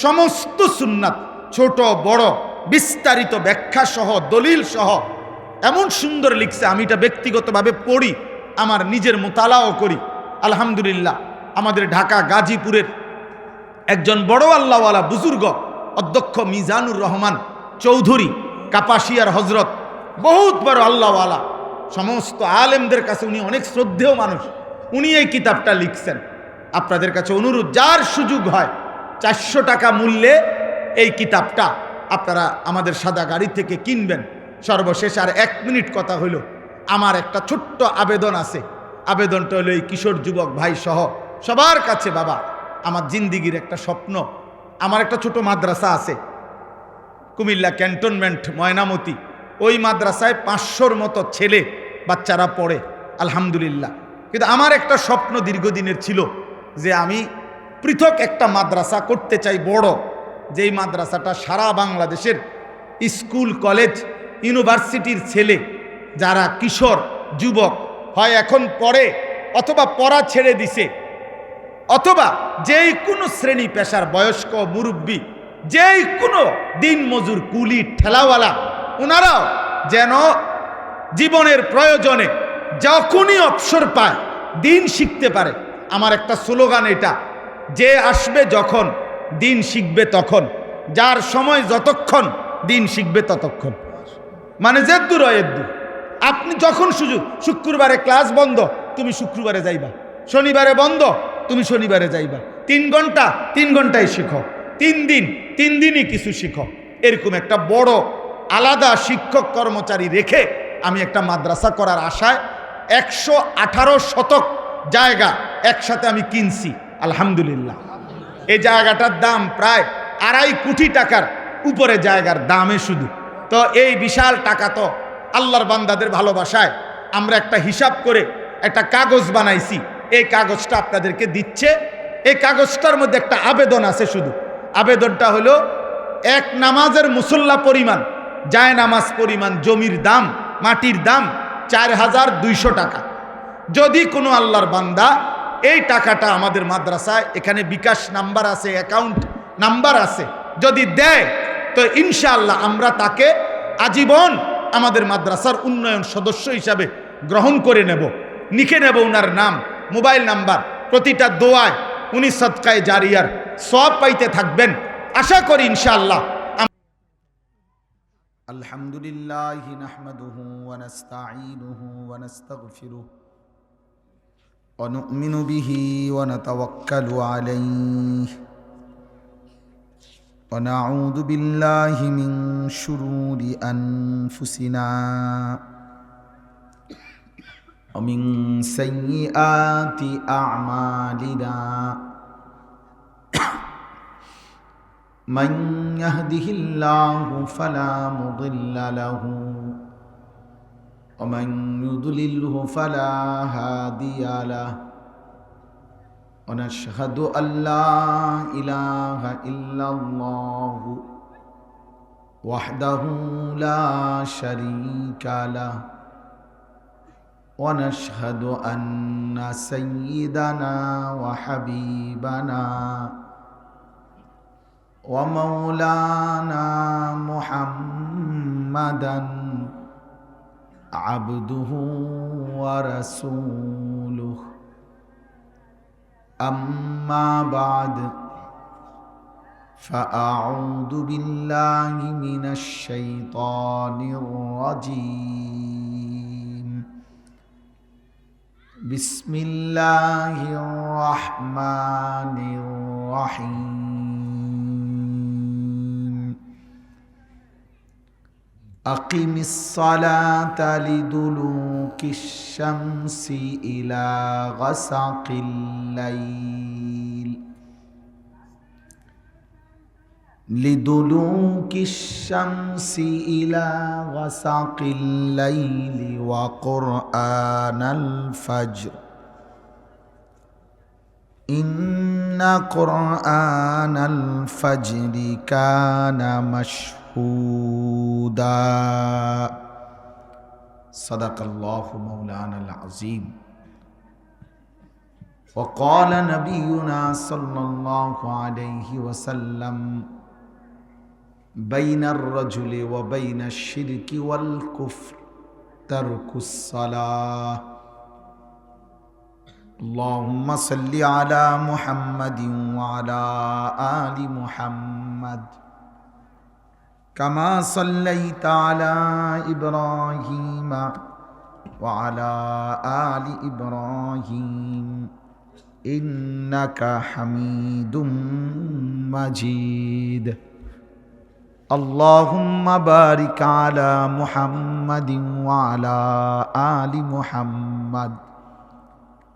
সমস্ত সুন্নাত, ছোট বড় বিস্তারিত ব্যাখ্যা সহ, দলিল সহ, এমন সুন্দর লিখছে। আমি এটা ব্যক্তিগতভাবে পড়ি, আমার নিজের মোতালাও করি। আলহামদুলিল্লাহ, আমাদের ঢাকা গাজীপুরের একজন বড় আল্লাহওয়ালা বুজুর্গ অধ্যক্ষ মিজানুর রহমান চৌধুরী, কাপাসিয়ার হজরত, বহুত বড় আল্লাহওয়ালা, সমস্ত আলেমদের কাছে উনি অনেক শ্রদ্ধেয় মানুষ। উনি এই কিতাবটা লিখছেন। আপনাদের কাছে অনুরোধ, যার সুযোগ হয় 400 টাকা মূল্যে এই কিতাবটা আপনারা আমাদের সাদা গাড়ি থেকে কিনবেন। সর্বশেষ আর 1 মিনিট কথা হইল, আমার একটা ছোট্ট আবেদন আছে। আবেদনটা হলো এই কিশোর যুবক ভাই সহ সবার কাছে, বাবা আমার জিন্দিগির একটা স্বপ্ন, আমার একটা ছোট মাদ্রাসা আছে কুমিল্লা ক্যান্টনমেন্ট ময়নামতি, ওই মাদ্রাসায় 500-র মতো ছেলে বাচ্চারা পড়ে আলহামদুলিল্লাহ। কিন্তু আমার একটা স্বপ্ন দীর্ঘদিনের ছিল যে আমি পৃথক একটা মাদ্রাসা করতে চাই, বড়, যেই মাদ্রাসাটা সারা বাংলাদেশের স্কুল কলেজ ইউনিভার্সিটির ছেলে যারা কিশোর যুবক হয় এখন পড়ে অথবা পড়া ছেড়ে দিছে, অথবা যেই কোনো শ্রেণী পেশার বয়স্ক মুরব্বী, যেই কোনো দিন মজুর কুলি ঠেলাওয়ালা, ওনারাও যেন জীবনের প্রয়োজনে যখনই অবসর পায় দিন শিখতে পারে। আমার একটা স্লোগান এটা, যে আসবে যখন দিন শিখবে তখন, যার সময় যতক্ষণ দিন শিখবে ততক্ষণ। মানে যেদ্দুর এদ্দুর, আপনি যখন সুযোগ, শুক্রবারে ক্লাস বন্ধ তুমি শুক্রবারে যাইবা, শনিবারে বন্ধ তুমি শনিবারে যাইবা, 3 ঘন্টা 3 ঘন্টায় শিখো, 3 দিন 3 দিনই কিছু শিখো। এরকম একটা বড় আলাদা শিক্ষক কর্মচারী রেখে আমি একটা মাদ্রাসা করার আশায় 118 শতক জায়গা একসাথে আমি কিনছি আলহামদুলিল্লাহ। এই জায়গাটার দাম প্রায় 2.5 কোটি টাকার উপরে জায়গার দামে শুধু। তো এই বিশাল টাকা তো আল্লাহর বান্দাদের ভালোবাসায় আমরা একটা হিসাব করে একটা কাগজ বানাইছি, এই কাগজটা আপনাদেরকে দিচ্ছে। এই কাগজটার মধ্যে একটা আবেদন আছে, শুধু আবেদনটা হলো 1 নামাজের মুসল্লা পরিমাণ, যায় নামাজ পরিমাণ জমির দাম, মাটির দাম 4200 টাকা। যদি কোনো আল্লাহর বান্দা এই টাকাটা আমাদের মাদ্রাসায়, এখানে বিকাশ নাম্বার আছে, অ্যাকাউন্ট নাম্বার আছে, যদি দেয় তো ইনশাআল্লাহ আমরা তাকে আজীবন আমাদের মাদ্রাসার উন্নয়ন সদস্য হিসাবে গ্রহণ করে নেব, লিখে নেব ওনার নাম, মোবাইল নাম্বার। প্রতিটা দোয়ায় উনি সদকায়ে জারিয়ার সওয়াব পাইতে থাকবেন আশা করি ইনশাআল্লাহ। আলহামদুলিল্লাহ নাহমাদুহু ওয়া নাস্তাঈনুহু ওয়া নাস্তাগফিরুহু ওয়া নু'মিনু বিহি ওয়া নাতাওয়াক্কালু আলাইহি ওয়া নাউযু বিল্লাহি মিন শুরুরি আনফুসিনা ওয়া মিন সাইয়্যাতি আ'মালিনা মান ইয়াহদিহিল্লাহু ফালা মুদিল্লা লাহু ওয়া মান ইউদ্লিলহু ফালা হাদিয়া লাহু ওয়া নাশহাদু আল্লা ইলাহা ইল্লাল্লাহু ওয়াহদাহু লা শারীকা লাহু ওয়া নাশহাদু আন্না সাইয়্যিদানা ওয়া হাবিবানা ওয়া মাওলানা মুহাম্মাদান আবদুহু ওয়া রাসূলুহু আম্মা বা'দ ফাআউযু বিল্লাহি মিনাশ শাইতানির রাজীম বিসমিল্লাহির রাহমানির রাহিম আকিমিস সালাতা লিদুলুকিশ শামসি ইলা গাসাকিল লাইল লিদুলুকিশ শামসি ইলা গাসাকিল লাইলি ওয়া কুরআনাল ফাজর ইন্না কুরআনাল ফাজরি কানা মাশহুদা সাদাকাল্লাহু মাওলানাল আযীম ওয়া ক্বালা নাবিয়ুনা সাল্লাল্লাহু আলাইহি ওয়াসাল্লাম বাইনার রাজুলি ওয়া বাইনাশ শিরকি ওয়াল কুফর তারকুস সালাহ আল্লাহুম্মা সাল্লি আলা মুহাম্মাদিন ওয়া আলা আলি মুহাম্মাদ কামা সাল্লাইতা আলা ইব্রাহিমা وعلى آل إبراهيم إنك حميد مجيد اللهم بارك على محمد وعلى آل محمد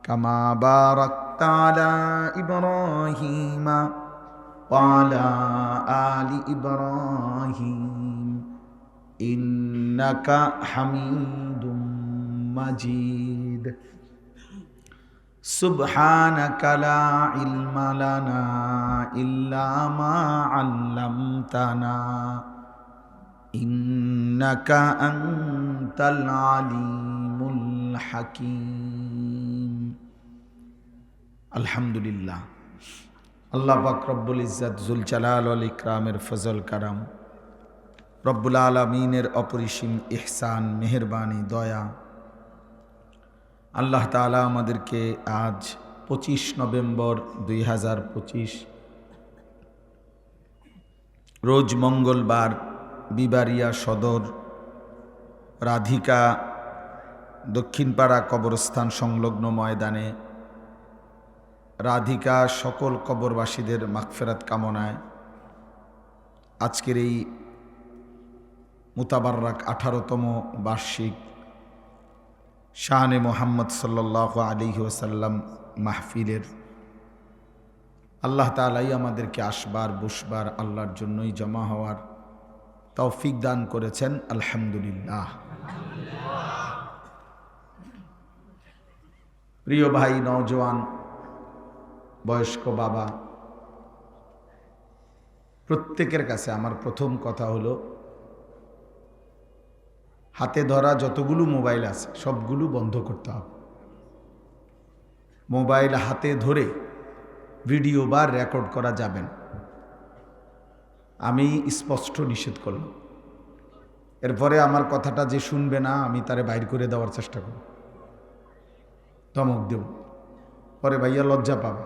كما باركت على إبراهيم وعلى آل إبراهيم إنك حميد مجيد سبحانك لا علم لنا إلا ما علمتنا إنك أنت العليم الحكيم الحمد لله আল্লাহ পাক রব্বুল ইজ্জত জুল জালাল ওয়াল ইকরামের ফজল কারাম রব্বুল আলামিনের অপরিসীম ইহসান মেহেরবানি দয়া আল্লাহ তাআলা আমাদেরকে আজ 25 নভেম্বর 2025 রোজ মঙ্গলবার বিবারিয়া সদর রাধিকা দক্ষিণপাড়া কবরস্থান সংলগ্ন ময়দানে রাধিকা সকল কবরবাসীদের মাগফিরাত কামনায় আজকের এই মুতাবাররাক 18তম বার্ষিক শানে মুহাম্মদ সাল্লাল্লাহু আলাইহি ওয়াসাল্লাম মাহফিলের আল্লাহ তাআলাই আমাদেরকে আসবার বসবার আল্লাহর জন্যই জমা হওয়ার তৌফিক দান করেছেন আলহামদুলিল্লাহ। প্রিয় ভাই নওজোয়ান বয়স্ক বাবা প্রত্যেকের কাছে আমার প্রথম কথা হলো হাতে ধরা যতগুলো মোবাইল আছে সবগুলো বন্ধ করতে হবে। মোবাইল হাতে ধরে ভিডিও বা রেকর্ড করা যাবে না, আমি স্পষ্ট নিষেধ করলাম। এরপরে আমার কথাটা যে শুনবে না আমি তারে বাইর করে দেওয়ার চেষ্টা করব, ধমক দেব, পরে ভাইয়া লজ্জা পাবে।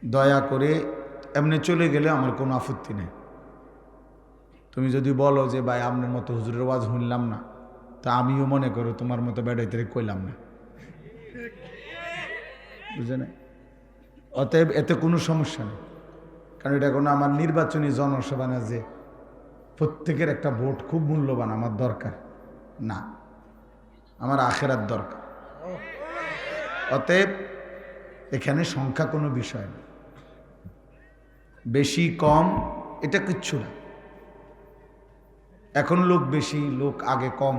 দয়া করে এমনি চলে গেলে আমার কোনো আপত্তি নেই। তুমি যদি বলো যে ভাই আপনার মতো হুজুরের ওয়াজ শুনলাম না, তা আমিও মনে করো তোমার মতো বেড়াইতে কইলাম না, বুঝে না? অতএব এতে কোনো সমস্যা নেই, কারণ এটা কোনো আমার নির্বাচনী জনসভা না যে প্রত্যেকের একটা ভোট খুব মূল্যবান আমার দরকার না, আমার আখেরাত দরকার। অতএব এখানে সংখ্যা কোনো বিষয় না, বেশি কম এটা কিচ্ছু না। এখন লোক বেশি লোক আগে কম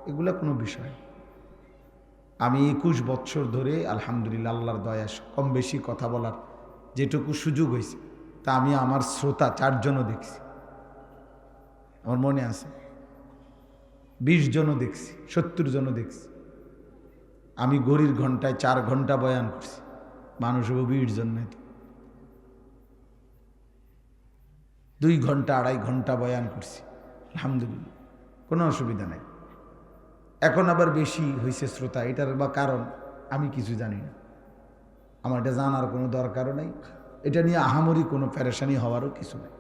এগুলা কোনো বিষয় না। আমি 21 বছর ধরে আলহামদুলিল্লাহ আল্লাহর দয়া কম বেশি কথা বলার যেটুকু সুযোগ হয়েছে তা আমি আমার শ্রোতা 4 জনও দেখছি, আমার মনে আছে 20 জনও দেখছি, 70 জনও দেখছি। আমি ঘড়ির ঘন্টায় 4 ঘন্টা বয়ান করছি, মানুষ 20 জন নাই তো, 2 ঘন্টা 2.5 ঘন্টা বয়ান করছি আলহামদুলিল্লাহ, কোনো অসুবিধা নাই। এখন আবার বেশি হয়েছে শ্রোতা, এটার বা কারণ আমি কিছু জানি না, আমার এটা জানার কোনো দরকারও নাই, এটা নিয়ে আহামরি কোনো পেরেশানি হওয়ারও কিছু নেই।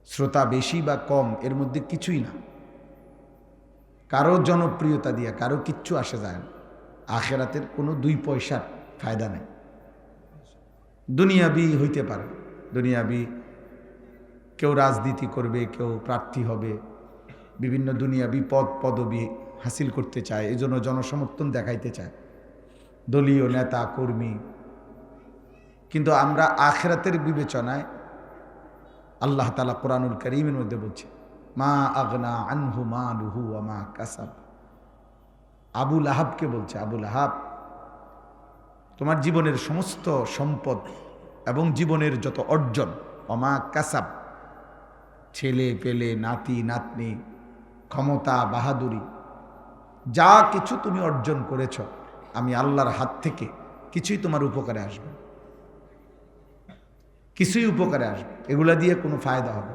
শ্রোতা বেশি বা কম এর মধ্যে কিছুই না, কারো জনপ্রিয়তা দিয়ে কারো কিচ্ছু আসে যায় না। আখেরাতের কোনো 2 পয়সার ফায়দা নেই। দুনিয়াবি হইতে পারে, দুনিয়াবি কেউ রাজনীতি করবে, কেউ প্রার্থী হবে, বিভিন্ন দুনিয়াবি পদ পদবি হাসিল করতে চায়, এই জন্য জনসমর্থন দেখাইতে চায়, দলীয় নেতা কর্মী। কিন্তু আমরা আখেরাতের বিবেচনায় আল্লাহ তাআলা কোরআনুল কারীমের মধ্যে বলছে মা আগনা আনহু মালুহু ওয়া মা কাসাব। আবু লাহাবকে বলছে, আবু লাহাব তোমার জীবনের সমস্ত সম্পদ এবং জীবনের যত অর্জন, ওয়া মা কাসাব, ছেলে পেলে নাতি নাতনি ক্ষমতা বাহাদুরি যা কিছু তুমি অর্জন করেছ, আমি আল্লাহর হাত থেকে কিছুই তোমার উপকারে আসবে, কিছুই উপকারে আসবে, এগুলা দিয়ে কোনো ফায়দা হবে।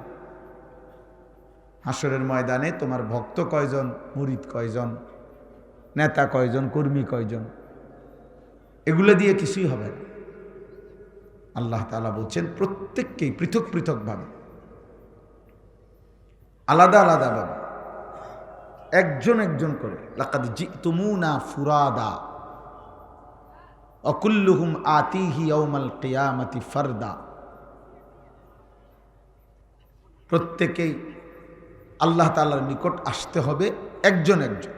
হাসরের ময়দানে তোমার ভক্ত কয়জন, মুরিদ কয়জন, নেতা কয়জন, কর্মী কয়জন, এগুলো দিয়ে কিছুই হবে না। আল্লাহ তাআলা বলছেন প্রত্যেককেই পৃথক পৃথকভাবে, আলাদা আলাদাভাবে একজন একজন করে। লাকাদ জিতুমুনা ফুরাদা অকুল্লুহুম আতিহি ইয়াউমাল কিয়ামাতি ফারদা। প্রত্যেকেই আল্লাহ তাআলার নিকট আসতে হবে একজন একজন।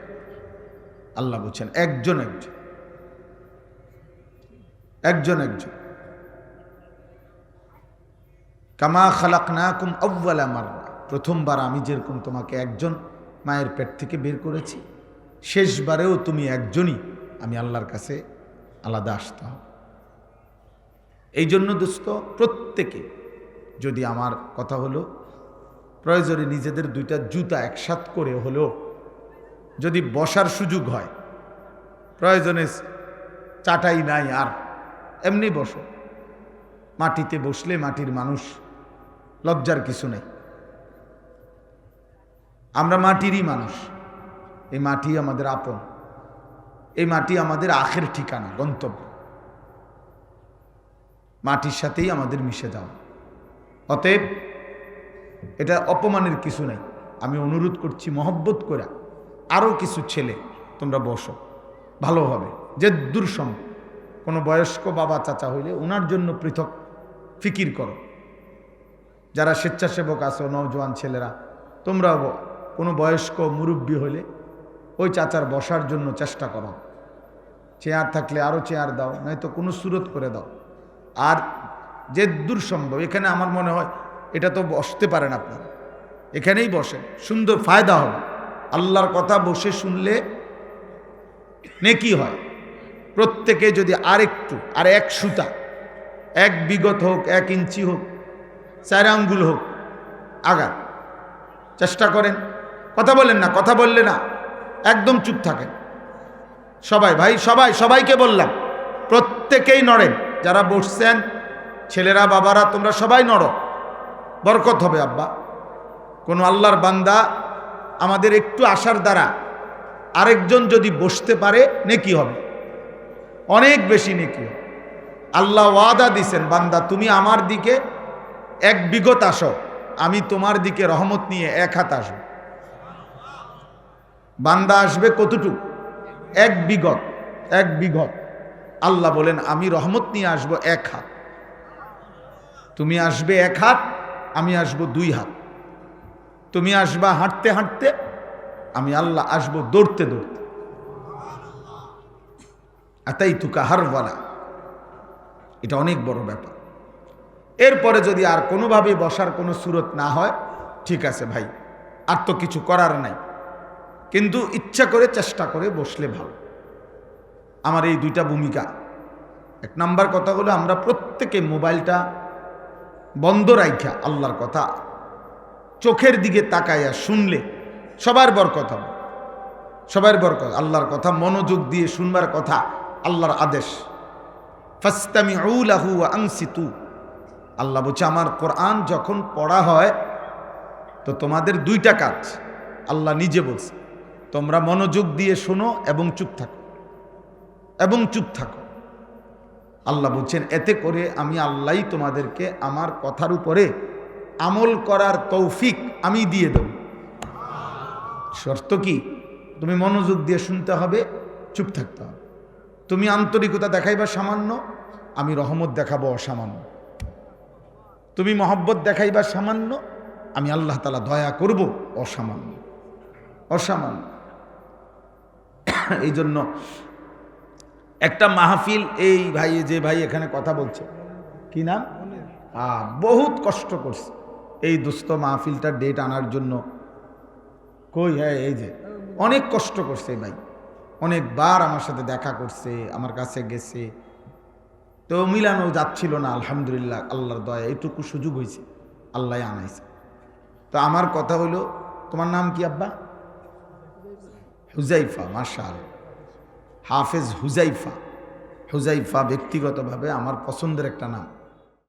আল্লাহ বলছেন একজন একজন, একজন একজন। কামা খালাকনাকুম আউয়ালা মাররা, প্রথমবার আমি যেরকম তোমাকে একজন মায়ের পেট থেকে বের করেছি, শেষবারেও তুমি একজনই। আমি আল্লাহর কাছে আলাদা আসতে হবে। এই জন্য দোস্ত, প্রত্যেকে যদি, আমার কথা হলো, প্রয়োজনে নিজেদের দুইটা জুতা একসাথ করে হলেও যদি বসার সুযোগ হয়, প্রয়োজনে চাটাই নাই আর এমনি বসো। মাটিতে বসলে মাটির মানুষ, লজ্জার কিছু নেই। আমরা মাটিরই মানুষ। এই মাটি আমাদের আপন, এই মাটি আমাদের আখের ঠিকানা, গন্তব্য। মাটির সাথেই আমাদের মিশে যাওয়া। অতএব এটা অপমানের কিছু নেই। আমি অনুরোধ করছি মহব্বত করে, আরও কিছু ছেলে তোমরা বসো, ভালো হবে। যে দূর সম্ভব কোনো বয়স্ক বাবা চাচা হইলে ওনার জন্য পৃথক ফিকির করো। যারা স্বেচ্ছাসেবক আছো, নওজোয়ান ছেলেরা, তোমরা কোনো বয়স্ক মুরব্বী হলে ওই চাচার বসার জন্য চেষ্টা করো। চেয়ার থাকলে আরও চেয়ার দাও, নয়তো কোনো সুরত করে দাও। আর যে দূর সম্ভব, এখানে আমার মনে হয় এটা তো বসতে পারেন আপনারা, এখানেই বসেন, সুন্দর ফায়দা হবে। আল্লাহর কথা বসে শুনলে নেকি হয়। প্রত্যেকে যদি আরেকটু, আর এক সুতা, এক বিগত হোক, 1 ইঞ্চি হোক, 4 আঙ্গুল হোক, আগার চেষ্টা করেন। কথা বলেন না, কথা বললে না, একদম চুপ থাকেন সবাই। ভাই সবাইকে বললাম, প্রত্যেকেই নড়েন। যারা বসছেন, ছেলেরা বাবারা, তোমরা সবাই নড়ো, বরকত হবে। আব্বা, কোনো আল্লাহর বান্দা আমাদের একটু আসার দ্বারা আরেকজন যদি বসতে পারে, নেকি হবে, অনেক বেশি নেকি হবে। আল্লাহ ওয়াদা দিছেন, বান্দা তুমি আমার দিকে 1 বিগত আসো, আমি তোমার দিকে রহমত নিয়ে 1 হাত আসব। বান্দা আসবে কতটুক? 1 বিগত, 1 বিগত। আল্লাহ বলেন আমি রহমত নিয়ে আসবো 1 হাত। তুমি আসবে 1 হাত, আমি আসবো 2 হাত। তুমি আসবা হাঁটতে হাঁটতে, আমি আল্লাহ আসবো দৌড়তে দৌড়তে। আতাইতুকা হারওয়ালা, এটা অনেক বড় ব্যাপার। এরপরে যদি আর কোনোভাবে বসার কোনো সুরত না হয়, ঠিক আছে ভাই, আর তো কিছু করার নাই, কিন্তু ইচ্ছা করে চেষ্টা করে বসলে ভালো। আমার এই 2টা ভূমিকা। 1 নাম্বার কথা হলো, আমরা প্রত্যেকে মোবাইলটা বন্ধ রাইখা আল্লাহর কথা চোখের দিকে তাকাইয়া শুনলে সবার বরকত হবে, সবার বরকত। আল্লাহর কথা মনোযোগ দিয়ে শুনবার কথা, আল্লাহর আদেশ। ফাসতামিউ লাহু ওয়া আনসিতু। আল্লাহ বলছে আমার কোরআন যখন পড়া হয় তো তোমাদের 2টা কাজ। আল্লাহ নিজে বলছে, তোমরা মনোযোগ দিয়ে শোনো এবং চুপ থাকো, এবং চুপ থাকো। আল্লাহ বলছেন এতে করে আমি আল্লাহই তোমাদেরকে আমার কথার উপরে আমল করার তৌফিক আমি দিয়ে দেব। শর্ত কি? তুমি মনোযোগ দিয়ে শুনতে হবে, চুপ থাকতে হবে। তুমি আন্তরিকতা দেখাইবা সামান্য, আমি রহমত দেখাবো অসামান্য। তুমি মহব্বত দেখাইবা সামান্য, আমি আল্লাহ তাআলা দয়া করব অসামান্য, অসামান্য। এই জন্য একটা মাহফিল, এই ভাই, যে ভাই এখানে কথা বলছে, কি নাম, বহুত কষ্ট করছে এই দুস্থ মাহফিলটার ডেট আনার জন্য। কই, হ্যাঁ, এই যে অনেক কষ্ট করছে ভাই, অনেকবার আমার সাথে দেখা করছে, আমার কাছে গেছে, তো মিলানো যাচ্ছিল না। আলহামদুলিল্লাহ, আল্লাহর দয়া এটুকু সুযোগ হয়েছে, আল্লাহ আনাইছে। তো আমার কথা হলো, তোমার নাম কি আব্বা? হুজাইফা, মাশাআল্লাহ, হাফেজ হুজাইফা। হুজাইফা ব্যক্তিগতভাবে আমার পছন্দের একটা নাম।